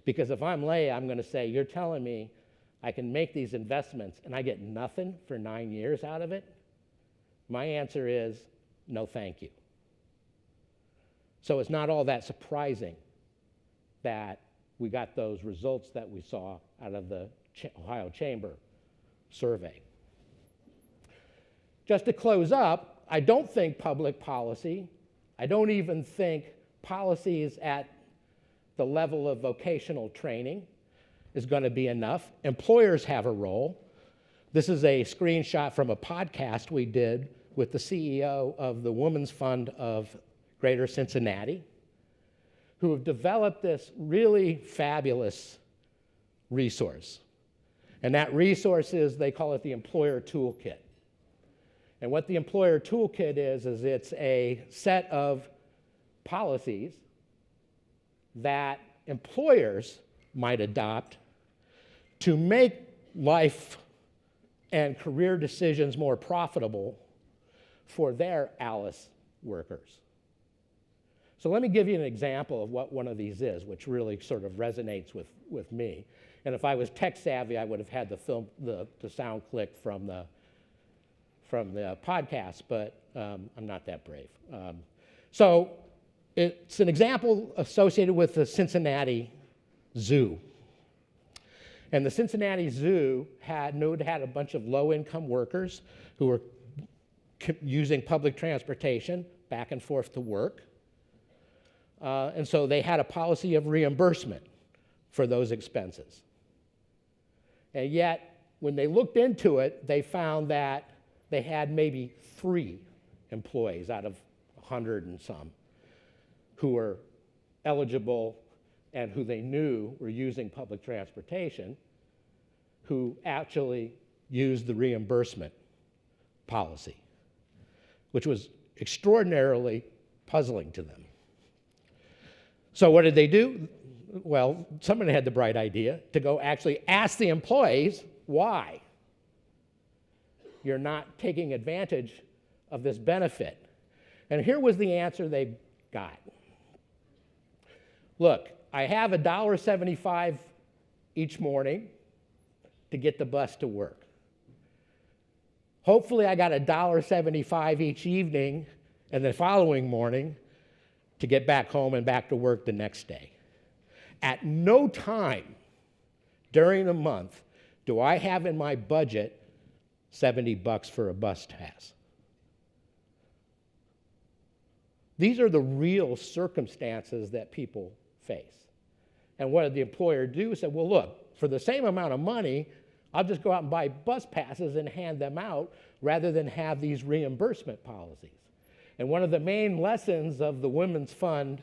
Because if I'm Leah, I'm going to say, you're telling me I can make these investments and I get nothing for 9 years out of it? My answer is, no thank you. So it's not all that surprising that we got those results that we saw out of the Ohio Chamber survey. Just to close up, I don't think public policy, I don't even think policies at the level of vocational training is going to be enough. Employers have a role. This is a screenshot from a podcast we did with the CEO of the Women's Fund of Greater Cincinnati, who have developed this really fabulous resource. And that resource is, they call it the Employer Toolkit. And what the Employer Toolkit is it's a set of policies that employers might adopt to make life and career decisions more profitable for their ALICE workers. So let me give you an example of what one of these is, which really sort of resonates with me. And if I was tech savvy, I would have had the sound click from the podcast, but I'm not that brave. So it's an example associated with the Cincinnati Zoo. And the Cincinnati Zoo had a bunch of low-income workers who were using public transportation back and forth to work. And so they had a policy of reimbursement for those expenses. And yet, when they looked into it, they found that they had maybe 3 employees out of 100 and some who were eligible and who they knew were using public transportation, who actually used the reimbursement policy, which was extraordinarily puzzling to them. So what did they do? Well, somebody had the bright idea to go actually ask the employees why you're not taking advantage of this benefit. And here was the answer they got. Look, I have $1.75 each morning to get the bus to work. Hopefully I got $1.75 each evening and the following morning to get back home and back to work the next day. At no time during the month do I have in my budget $70 for a bus pass. These are the real circumstances that people face. And what did the employer do? Said, well, look, for the same amount of money, I'll just go out and buy bus passes and hand them out rather than have these reimbursement policies. And one of the main lessons of the Women's Fund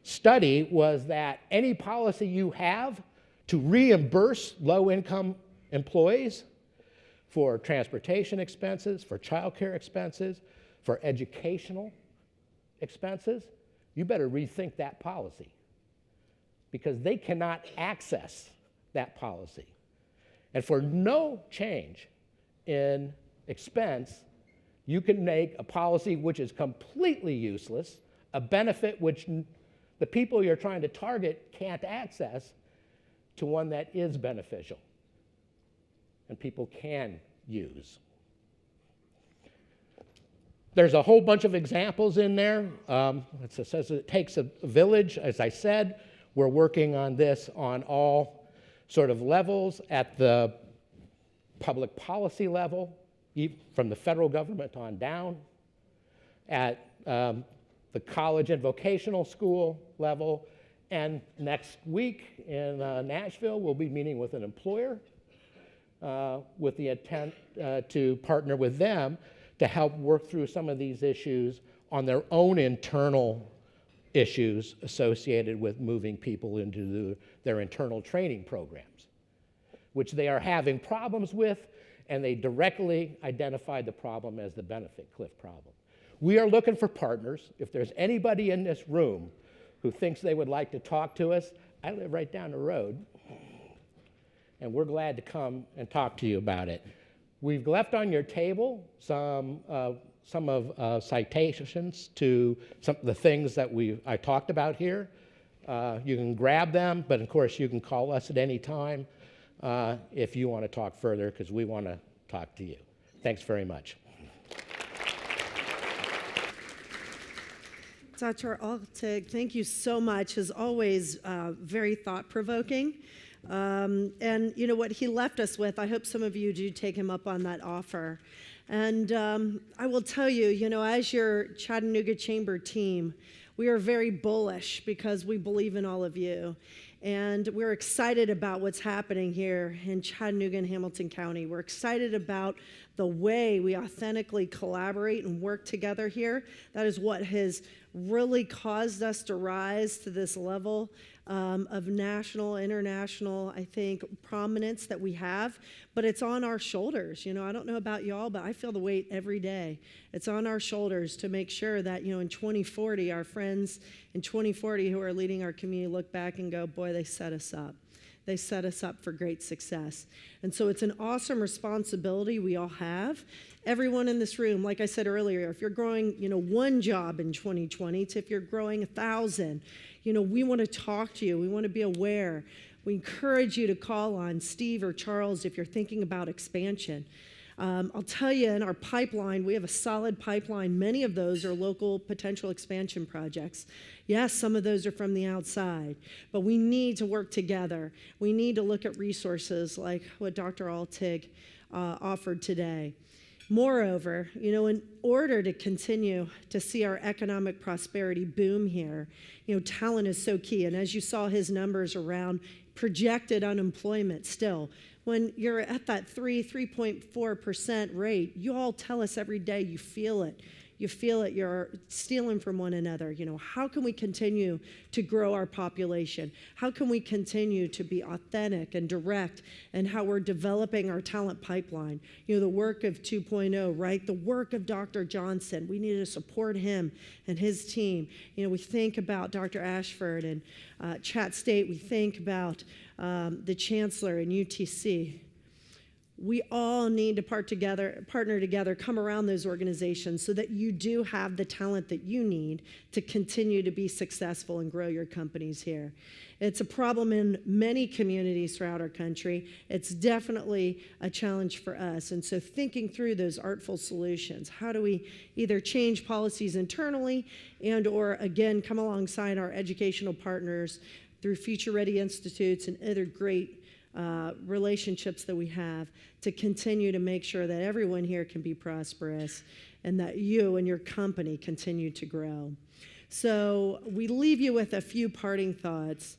study was that any policy you have to reimburse low-income employees for transportation expenses, for childcare expenses, for educational expenses, you better rethink that policy because they cannot access that policy. And for no change in expense, you can make a policy which is completely useless, a benefit which the people you're trying to target can't access, to one that is beneficial and people can use. There's a whole bunch of examples in there. It says it takes a village. As I said, we're working on this on all sort of levels, at the public policy level, from the federal government on down, at the the college and vocational school level. And next week in Nashville, we'll be meeting with an employer with the intent to partner with them to help work through some of these issues on their own internal issues associated with moving people into their internal training programs, which they are having problems with, and they directly identified the problem as the benefit cliff problem. We are looking for partners. If there's anybody in this room who thinks they would like to talk to us, I live right down the road, and we're glad to come and talk to you about it. We've left on your table some of citations to some of the things that I talked about here. You can grab them, but of course you can call us at any time if you want to talk further, because we want to talk to you. Thanks very much. Dr. Altig, thank you so much. As always, very thought-provoking. And you know what he left us with, I hope some of you do take him up on that offer. And I will tell you, you know, as your Chattanooga Chamber team, we are very bullish because we believe in all of you. And we're excited about what's happening here in Chattanooga and Hamilton County. We're excited about the way we authentically collaborate and work together here. That is what has really caused us to rise to this level of national, international, I think, prominence that we have. But it's on our shoulders. You know, I don't know about y'all, but I feel the weight every day. It's on our shoulders to make sure that, you know, in 2040, our friends in 2040 who are leading our community look back and go, boy, they set us up. They set us up for great success. And so it's an awesome responsibility we all have. Everyone in this room, like I said earlier, if you're growing, you know, one job in 2020 to if you're growing 1,000, you know, we want to talk to you. We want to be aware. We encourage you to call on Steve or Charles if you're thinking about expansion. I'll tell you, in our pipeline, we have a solid pipeline. Many of those are local potential expansion projects. Yes, some of those are from the outside, but we need to work together. We need to look at resources like what Dr. Altig offered today. Moreover, you know, in order to continue to see our economic prosperity boom here, you know, talent is so key. And as you saw his numbers around projected unemployment still, when you're at that 3.4% rate, you all tell us every day you feel it. You feel it, you're stealing from one another. You know, how can we continue to grow our population? How can we continue to be authentic and direct in how we're developing our talent pipeline? You know, the work of 2.0, right? The work of Dr. Johnson. We need to support him and his team. You know, we think about Dr. Ashford and Chat State. We think about the Chancellor and UTC. We all need to partner together, come around those organizations so that you do have the talent that you need to continue to be successful and grow your companies here. It's a problem in many communities throughout our country. It's definitely a challenge for us. And so thinking through those artful solutions, how do we either change policies internally and or, again, come alongside our educational partners through Future Ready Institutes and other great relationships that we have to continue to make sure that everyone here can be prosperous and that you and your company continue to grow. So we leave you with a few parting thoughts.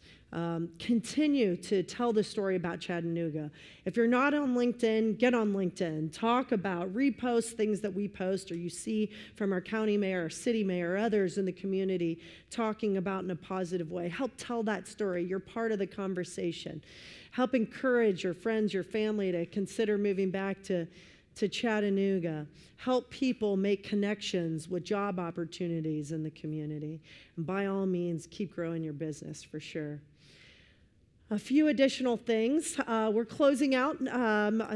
Continue to tell the story about Chattanooga. If you're not on LinkedIn, get on LinkedIn. Talk about, repost things that we post or you see from our county mayor, our city mayor, others in the community talking about in a positive way. Help tell that story. You're part of the conversation. Help encourage your friends, your family to consider moving back to Chattanooga. Help people make connections with job opportunities in the community. And by all means, keep growing your business for sure. A few additional things. We're closing out,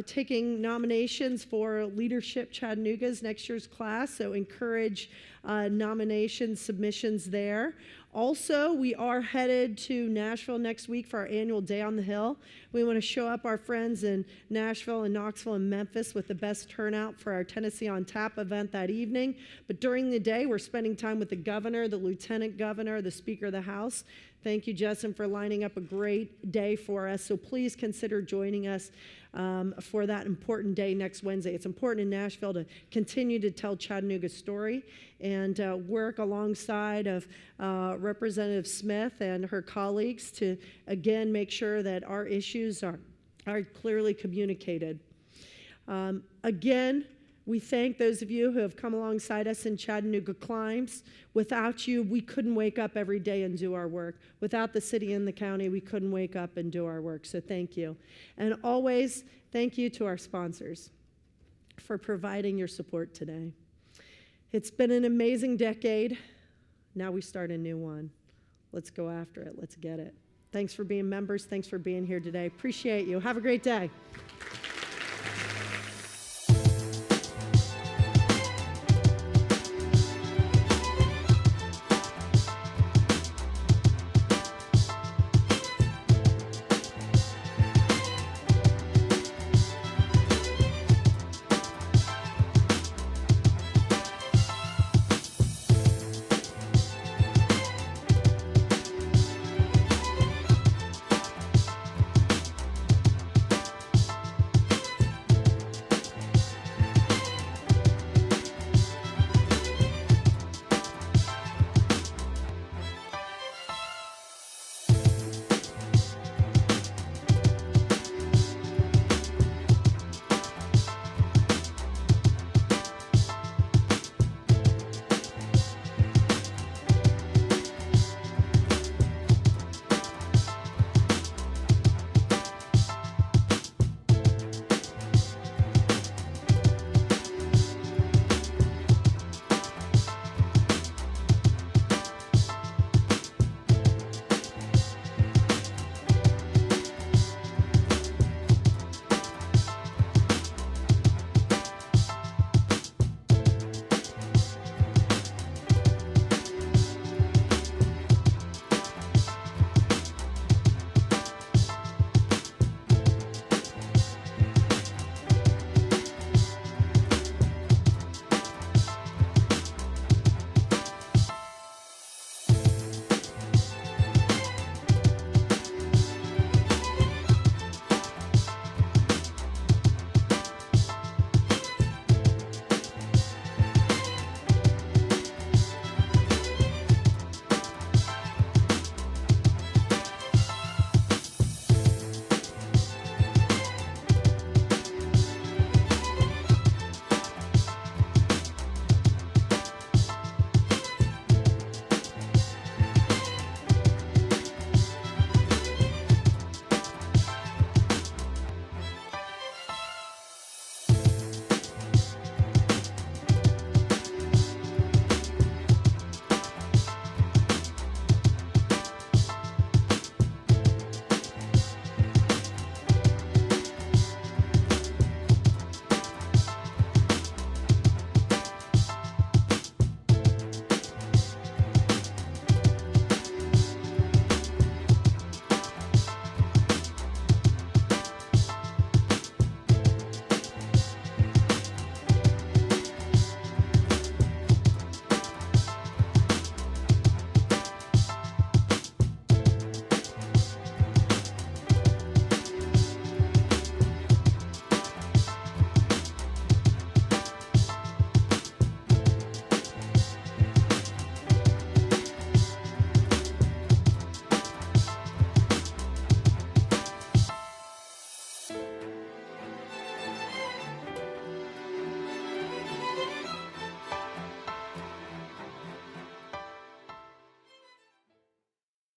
taking nominations for Leadership Chattanooga's next year's class, so encourage nomination submissions there. Also, we are headed to Nashville next week for our annual Day on the Hill. We want to show up our friends in Nashville and Knoxville and Memphis with the best turnout for our Tennessee on Tap event that evening. But during the day, we're spending time with the governor, the lieutenant governor, the Speaker of the House. Thank you, Justin, for lining up a great day for us. So please consider joining us for that important day next Wednesday. It's important in Nashville to continue to tell Chattanooga's story and work alongside of Representative Smith and her colleagues to, again, make sure that our issues are clearly communicated. Again, we thank those of you who have come alongside us in Chattanooga Climbs. Without you, we couldn't wake up every day and do our work. Without the city and the county, we couldn't wake up and do our work. So thank you. And always, thank you to our sponsors for providing your support today. It's been an amazing decade. Now we start a new one. Let's go after it. Let's get it. Thanks for being members. Thanks for being here today. Appreciate you. Have a great day.